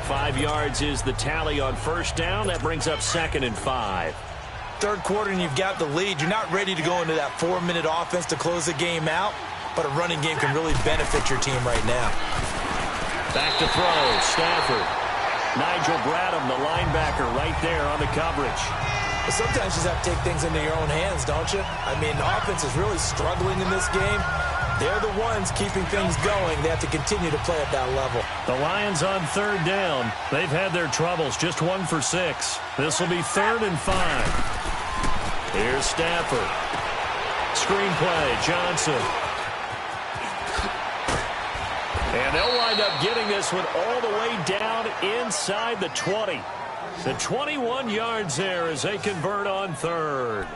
5 yards is the tally on first down. That brings up 2nd and 5.
Third quarter and you've got the lead. You're not ready to go into that 4-minute offense to close the game out, but a running game can really benefit your team right now.
Back to throw, Stafford. Nigel Bradham, the linebacker, right there on the coverage.
But sometimes you just have to take things into your own hands, don't you? I mean, the offense is really struggling in this game. They're the ones keeping things going. They have to continue to play at that level.
The Lions on third down. They've had their troubles, just 1 for 6. This will be 3rd and 5. Here's Stafford. Screenplay, Johnson. And they'll wind up getting this one all the way down inside the 20. The 21 yards there as they convert on 3rd.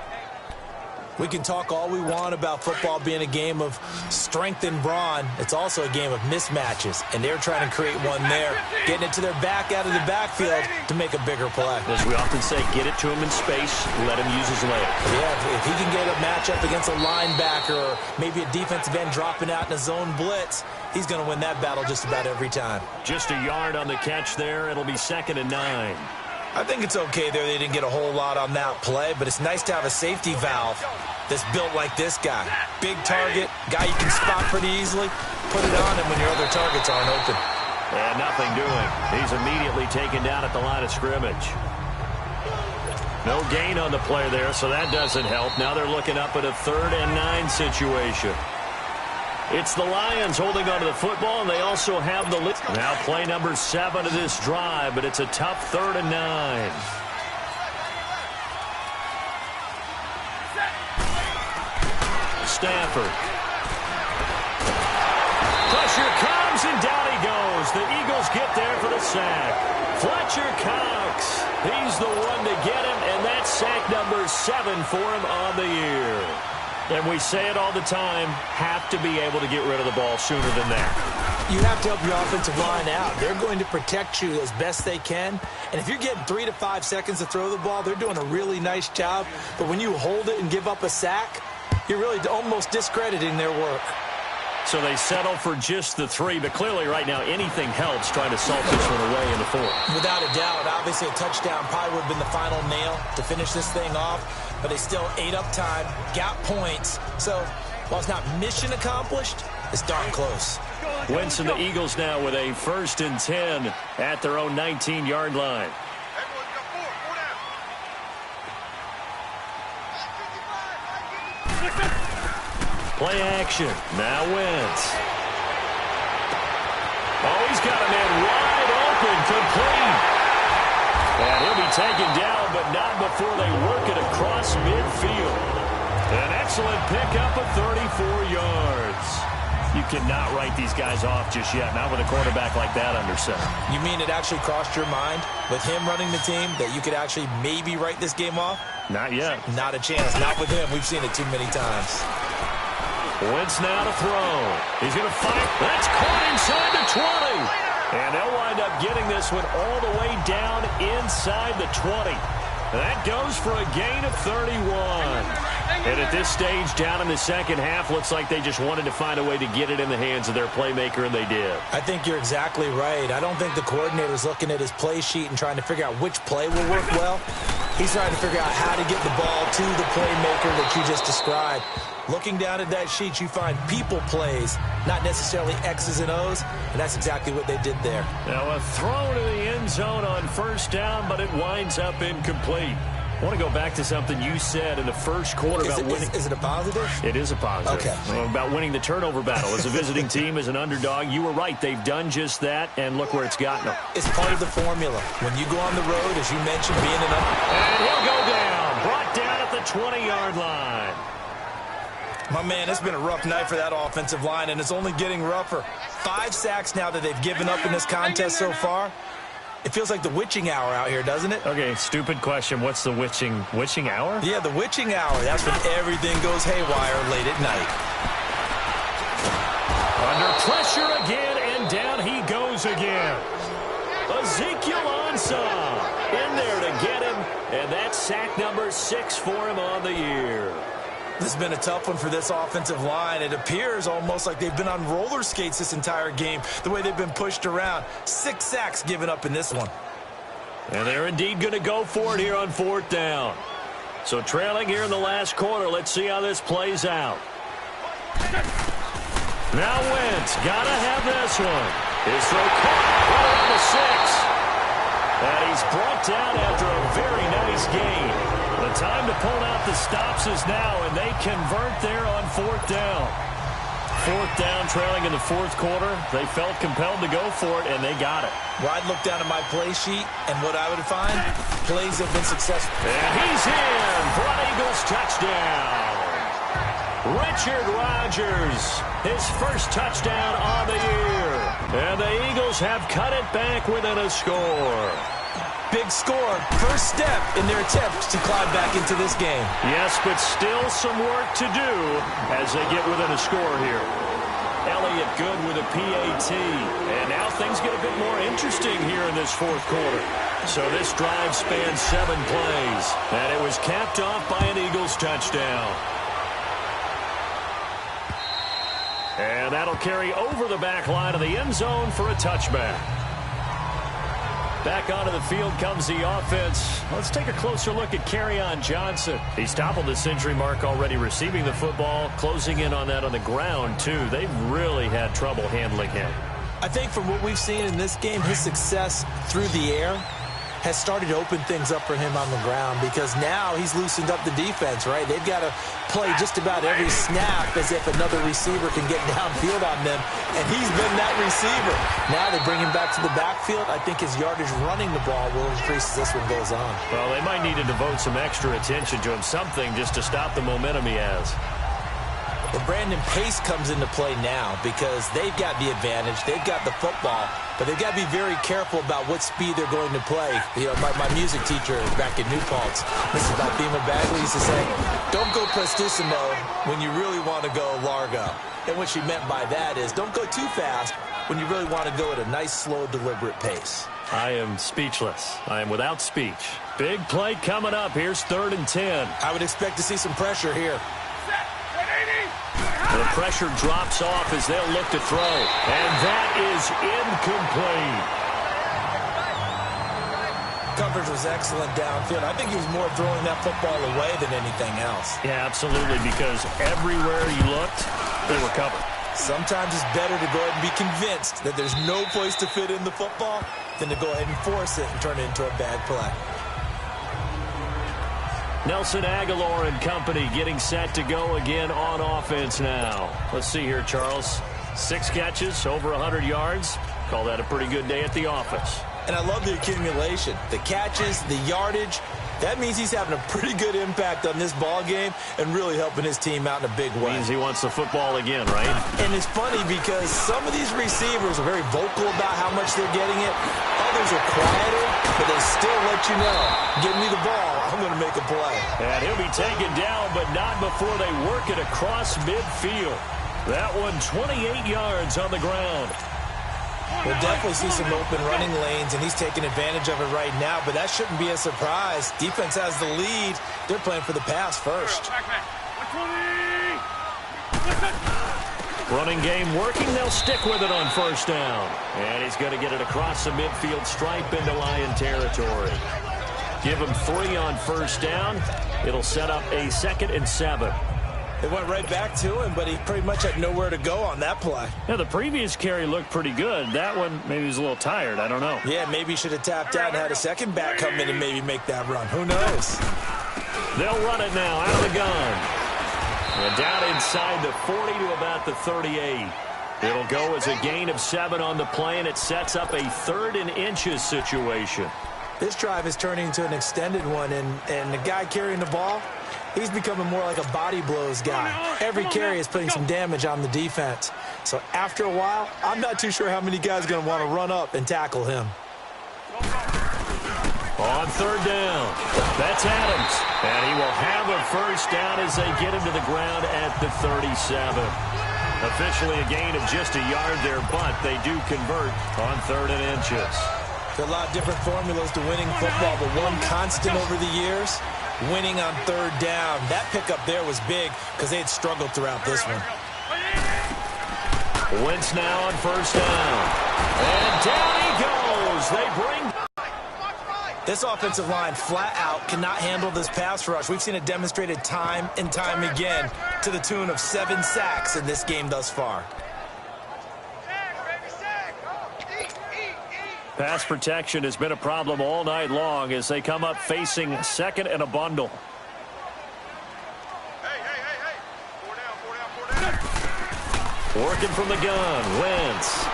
We can talk all we want about football being a game of strength and brawn. It's also a game of mismatches, and they're trying to create one there, getting it to their back out of the backfield to make a bigger play.
As we often say, get it to him in space, let him use his legs.
Yeah, if he can get a matchup against a linebacker or maybe a defensive end dropping out in a zone blitz, he's going to win that battle just about every time.
Just a yard on the catch there. It'll be 2nd and 9.
I think it's okay there. They didn't get a whole lot on that play, but it's nice to have a safety valve that's built like this guy. Big target, guy you can spot pretty easily. Put it on him when your other targets aren't open.
And nothing doing. He's immediately taken down at the line of scrimmage. No gain on the play there, so that doesn't help. Now they're looking up at a 3rd and 9 situation. It's the Lions holding onto the football, and they also have the lead. Now play number 7 of this drive, but it's a tough 3rd and 9. Stafford. Pressure comes, and down he goes. The Eagles get there for the sack. Fletcher Cox, he's the one to get him, and that's sack number 7 for him on the year. And we say it all the time, have to be able to get rid of the ball sooner than that.
You have to help your offensive line out. They're going to protect you as best they can. And if you're getting 3 to 5 seconds to throw the ball, they're doing a really nice job. But when you hold it and give up a sack, you're really almost discrediting their work.
So they settle for just the 3, but clearly right now anything helps trying to salt this one away in the 4th.
Without a doubt, obviously a touchdown probably would have been the final nail to finish this thing off, but they still ate up time, got points. So while it's not mission accomplished, it's darn close.
Wentz and the Eagles now with a 1st and 10 at their own 19-yard line. Play action. Now Wentz. Oh, he's got a man wide open, complete. And he'll be taken down, but not before they work it across midfield. An excellent pickup of 34 yards. You cannot write these guys off just yet, not with a quarterback like that under center.
You mean it actually crossed your mind with him running the team that you could actually maybe write this game off?
Not yet.
Not a chance. Not with him. We've seen it too many times.
Wentz now to throw. He's going to fight. That's caught inside the 20. And they'll wind up getting this one all the way down inside the 20. That goes for a gain of 31. And at this stage, down in the second half, looks like they just wanted to find a way to get it in the hands of their playmaker, and they did.
I think you're exactly right. I don't think the coordinator's looking at his play sheet and trying to figure out which play will work well. He's trying to figure out how to get the ball to the playmaker that you just described. Looking down at that sheet, you find people plays, not necessarily X's and O's, and that's exactly what they did there.
Now a throw to the end zone on first down, but it winds up incomplete. I want to go back to something you said in the first quarter about winning.
Is it a positive?
It is a positive.
Okay.
About winning the turnover battle. As a visiting team, as an underdog, you were right. They've done just that, and look where it's gotten them.
It's part of the formula. When you go on the road, as you mentioned, being an
And he'll go down. Brought down at the 20-yard line.
My man, it's been a rough night for that offensive line, and it's only getting rougher. 5 sacks now that they've given up in this contest so far. It feels like the witching hour out here, doesn't it?
Okay, stupid question. What's the witching hour?
Yeah, the witching hour. That's when everything goes haywire late at night.
Under pressure again, and down he goes again. Ezekiel Ansah in there to get him, and that's sack number 6 for him on the year.
This has been a tough one for this offensive line. It appears almost like they've been on roller skates this entire game, the way they've been pushed around. 6 sacks given up in this one.
And they're indeed going to go for it here on 4th down. So trailing here in the last quarter, let's see how this plays out. Now Wentz, got to have this one. His throw caught right around the 6. And he's brought down after a very nice gain. The time to pull out the stops is now, and they convert there on 4th down. 4th down, trailing in the 4th quarter. They felt compelled to go for it, and they got it.
Well, I'd look down at my play sheet, and what I would find, plays have been successful.
And he's in for an Eagles touchdown. Richard Rodgers, his first touchdown on the year. And the Eagles have cut it back within a score.
Big score, first step in their attempt to climb back into this game.
Yes, but still some work to do as they get within a score here. Elliott good with a PAT. And now things get a bit more interesting here in this 4th quarter. So this drive spans 7 plays. And it was capped off by an Eagles touchdown. And that'll carry over the back line of the end zone for a touchback. Back onto the field comes the offense. Let's take a closer look at Kerryon Johnson. He's toppled the century mark already receiving the football, closing in on that on the ground, too. They've really had trouble handling him.
I think from what we've seen in this game, his success through the air has started to open things up for him on the ground because now he's loosened up the defense, right? They've got to play just about every snap as if another receiver can get downfield on them, and he's been that receiver. Now they bring him back to the backfield. I think his yardage running the ball will increase as this one goes on.
Well, they might need to devote some extra attention to him, something just to stop the momentum he has.
But Brandon, pace comes into play now because they've got the advantage. They've got the football, but they've got to be very careful about what speed they're going to play. You know, my music teacher back in New Paltz, Mrs. Balthema Bagley, used to say, don't go prestissimo when you really want to go largo. And what she meant by that is don't go too fast when you really want to go at a nice, slow, deliberate pace.
I am speechless. I am without speech. Big play coming up. Here's 3rd and 10.
I would expect to see some pressure here.
The pressure drops off as they'll look to throw. And that is incomplete.
Coverage was excellent downfield. I think he was more throwing that football away than anything else.
Yeah, absolutely, because everywhere you looked, they were covered.
Sometimes it's better to go ahead and be convinced that there's no place to fit in the football than to go ahead and force it and turn it into a bad play.
Nelson Aguilar and company getting set to go again on offense now. Let's see here, Charles. 6 catches, over 100 yards. Call that a pretty good day at the office.
And I love the accumulation. The catches, the yardage. That means he's having a pretty good impact on this ball game and really helping his team out in a big way.
Means he wants the football again, right?
And it's funny because some of these receivers are very vocal about how much they're getting it. Others are quieter, but they still let you know, give me the ball, I'm going to make a play.
And he'll be taken down, but not before they work it across midfield. That one 28 yards on the ground.
We'll definitely see some open running lanes, and he's taking advantage of it right now, but that shouldn't be a surprise. Defense has the lead. They're playing for the pass first.
Running game working. They'll stick with it on first down. And he's going to get it across the midfield stripe into Lion territory. Give him 3 on first down. It'll set up a 2nd and 7.
They went right back to him, but he pretty much had nowhere to go on that play.
Yeah, the previous carry looked pretty good. That one, maybe he was a little tired. I don't know.
Yeah, maybe he should have tapped out and had a second back come in and maybe make that run. Who knows?
They'll run it now out of the gun. And down inside the 40 to about the 38. It'll go as a gain of 7 on the play, and it sets up a 3rd and inches situation.
This drive is turning into an extended one, and the guy carrying the ball, he's becoming more like a body blows guy. Every carry is putting some damage on the defense. So after a while, I'm not too sure how many guys are going to want to run up and tackle him.
On 3rd down, that's Adams. And he will have a first down as they get him to the ground at the 37. Officially a gain of just a yard there, but they do convert on 3rd and inches.
There are a lot of different formulas to winning football, but one constant over the years, winning on 3rd down. That pickup there was big because they had struggled throughout this one.
Wentz now on first down. And down he goes. They bring...
This offensive line flat out cannot handle this pass rush. We've seen it demonstrated time and time again to the tune of 7 sacks in this game thus far.
Pass protection has been a problem all night long as they come up facing 2nd and a bundle.
Hey. 4 down.
Working from the gun, Wentz.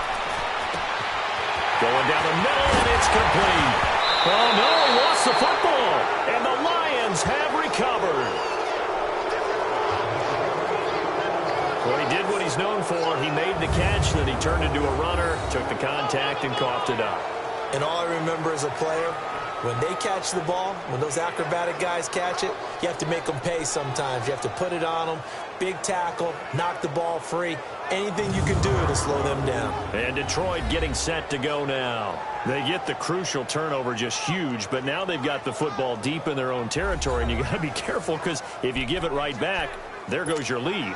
Going down the middle, and it's complete. Oh, no, he lost the football, and the Lions have recovered. Well, he did what he's known for. He made the catch, then he turned into a runner, took the contact, and coughed it up.
And all I remember as a player, when they catch the ball, when those acrobatic guys catch it, you have to make them pay sometimes. You have to put it on them, big tackle, knock the ball free, anything you can do to slow them down.
And Detroit getting set to go now. They get the crucial turnover, just huge, but now they've got the football deep in their own territory, and you got to be careful because if you give it right back, there goes your lead.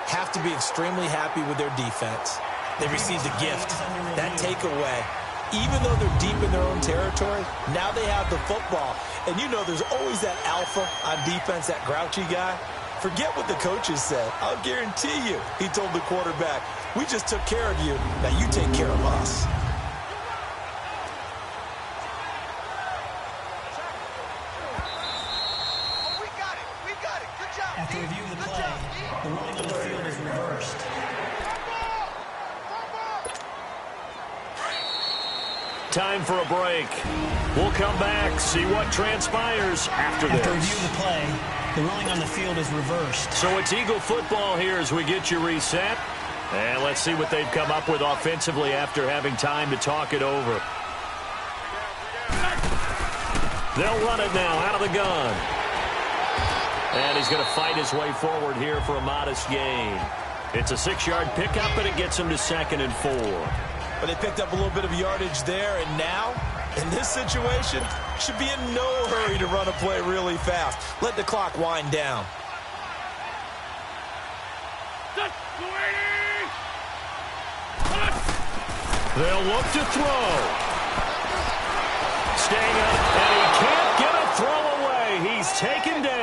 Have to be extremely happy with their defense. They received a gift. That takeaway, even though they're deep in their own territory, now they have the football. And you know there's always that alpha on defense, that grouchy guy. Forget what the coaches said. I'll guarantee you, he told the quarterback, we just took care of you. Now you take care of us.
After review of the play, the ruling on the field is reversed.
Time for a break. We'll come back, see what transpires after this.
After review of the play, the ruling on the field is reversed.
So it's Eagle football here as we get you reset. And let's see what they've come up with offensively after having time to talk it over. They'll run it now out of the gun. And he's going to fight his way forward here for a modest gain. It's a 6-yard pickup, and it gets him to 2nd and 4.
But they picked up a little bit of yardage there, and now, in this situation, should be in no hurry to run a play really fast. Let the clock wind down.
They'll look to throw. Staying up, and he can't get a throw away. He's taken down.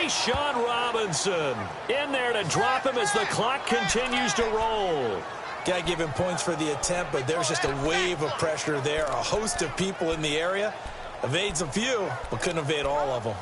Sean Robinson in there to drop him as the clock continues to roll.
Got to give him points for the attempt, but there's just a wave of pressure there. A host of people in the area. Evades a few, but couldn't evade all of them.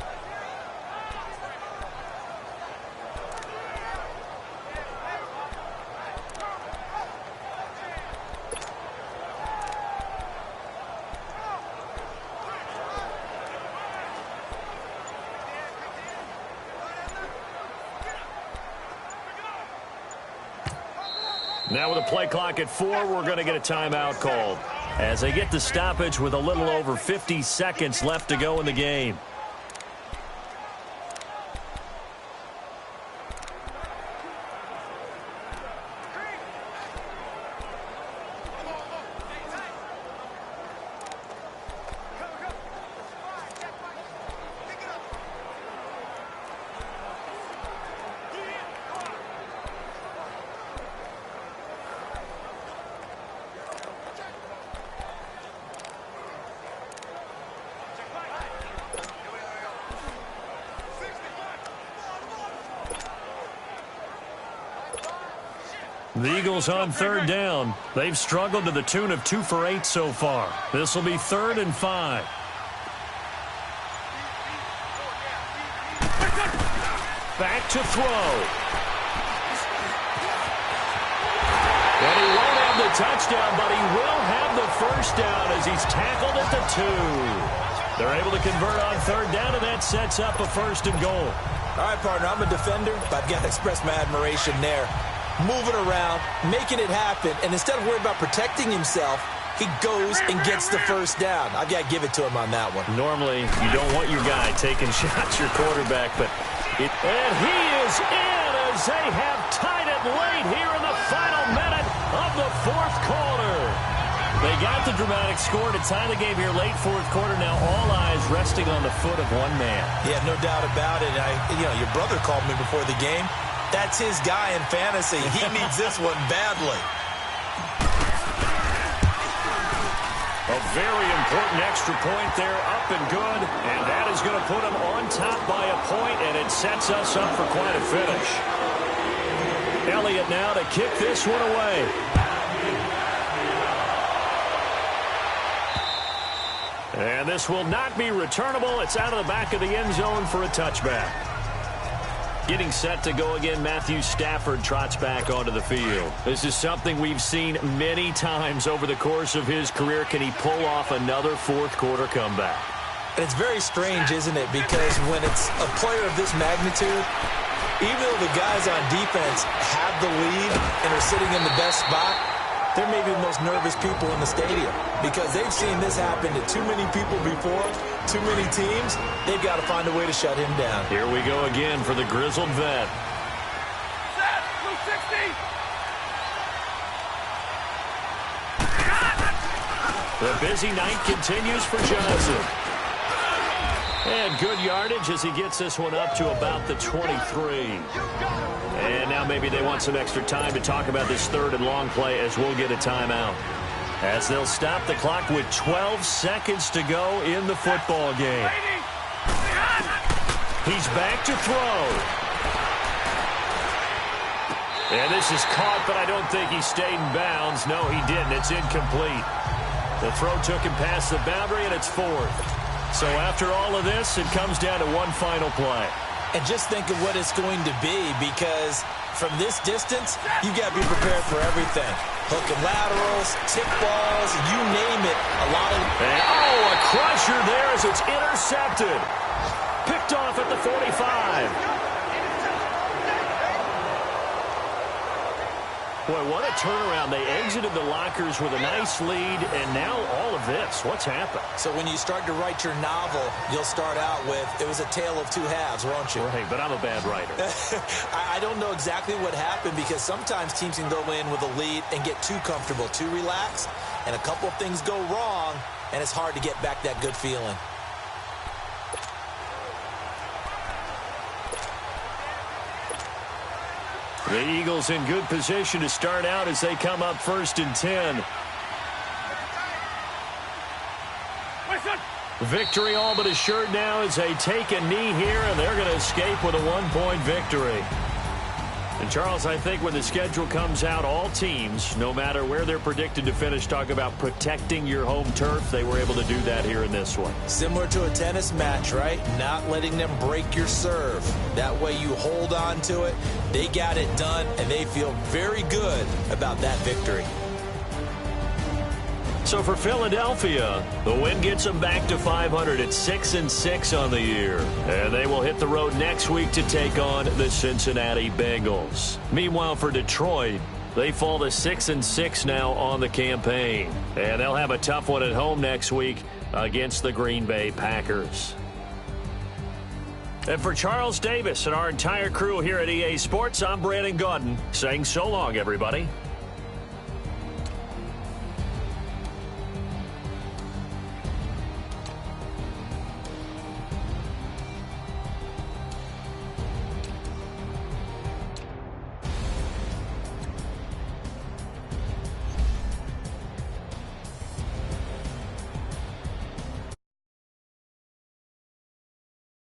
Now with a play clock at 4, we're going to get a timeout called as they get the stoppage with a little over 50 seconds left to go in the game. The Eagles on third down. They've struggled to the tune of 2 for 8 so far. This will be 3rd and 5. Back to throw. And he won't have the touchdown, but he will have the first down as he's tackled at the 2. They're able to convert on third down, and that sets up a 1st and goal.
All right, partner, I'm a defender, but I've got to express my admiration there. Moving around, making it happen, and instead of worrying about protecting himself, he goes and gets the first down. I've got to give it to him on that one.
Normally, you don't want your guy taking shots, your quarterback, but and he is in as they have tied it late here in the final minute of the 4th quarter. They got the dramatic score to tie the game here late 4th quarter. Now all eyes resting on the foot of one man.
Yeah, no doubt about it. Your brother called me before the game. That's his guy in fantasy. He needs this one badly.
A very important extra point there, up and good. And that is going to put him on top by a point, and it sets us up for quite a finish. Elliott now to kick this one away. And this will not be returnable. It's out of the back of the end zone for a touchback. Getting set to go again, Matthew Stafford trots back onto the field. This is something we've seen many times over the course of his career. Can he pull off another 4th quarter comeback?
And it's very strange, isn't it? Because when it's a player of this magnitude, even though the guys on defense have the lead and are sitting in the best spot, they're maybe the most nervous people in the stadium because they've seen this happen to too many people before, too many teams. They've got to find a way to shut him down.
Here we go again for the grizzled vet.
Set, 260.
The busy night continues for Johnson. And good yardage as he gets this one up to about the 23. And now maybe they want some extra time to talk about this 3rd and long play as we'll get a timeout. As they'll stop the clock with 12 seconds to go in the football game. He's back to throw. And this is caught, but I don't think he stayed in bounds. No, he didn't. It's incomplete. The throw took him past the boundary, and it's 4th. So after all of this, it comes down to one final play.
And just think of what it's going to be because from this distance, you got to be prepared for everything. Hook and laterals, tip balls, you name it.
A crusher there as it's intercepted. Picked off at the 45. Boy, what a turnaround. They exited the lockers with a nice lead, and now all of this. What's happened?
So when you start to write your novel, you'll start out with, it was a tale of 2 halves, won't you?
Right, but I'm a bad writer.
I don't know exactly what happened because sometimes teams can go in with a lead and get too comfortable, too relaxed, and a couple of things go wrong, and it's hard to get back that good feeling.
The Eagles in good position to start out as they come up 1st and 10. Victory all but assured now as they take a knee here, and they're going to escape with a 1-point victory. And, Charles, I think when the schedule comes out, all teams, no matter where they're predicted to finish, talk about protecting your home turf. They were able to do that here in this one.
Similar to a tennis match, right? Not letting them break your serve. That way you hold on to it. They got it done, and they feel very good about that victory.
So for Philadelphia, the win gets them back to 500 at 6-6 on the year. And they will hit the road next week to take on the Cincinnati Bengals. Meanwhile, for Detroit, They fall to 6-6 now on the campaign. And they'll have a tough one at home next week against the Green Bay Packers. And for Charles Davis and our entire crew here at EA Sports, I'm Brandon Gaudin saying so long, everybody.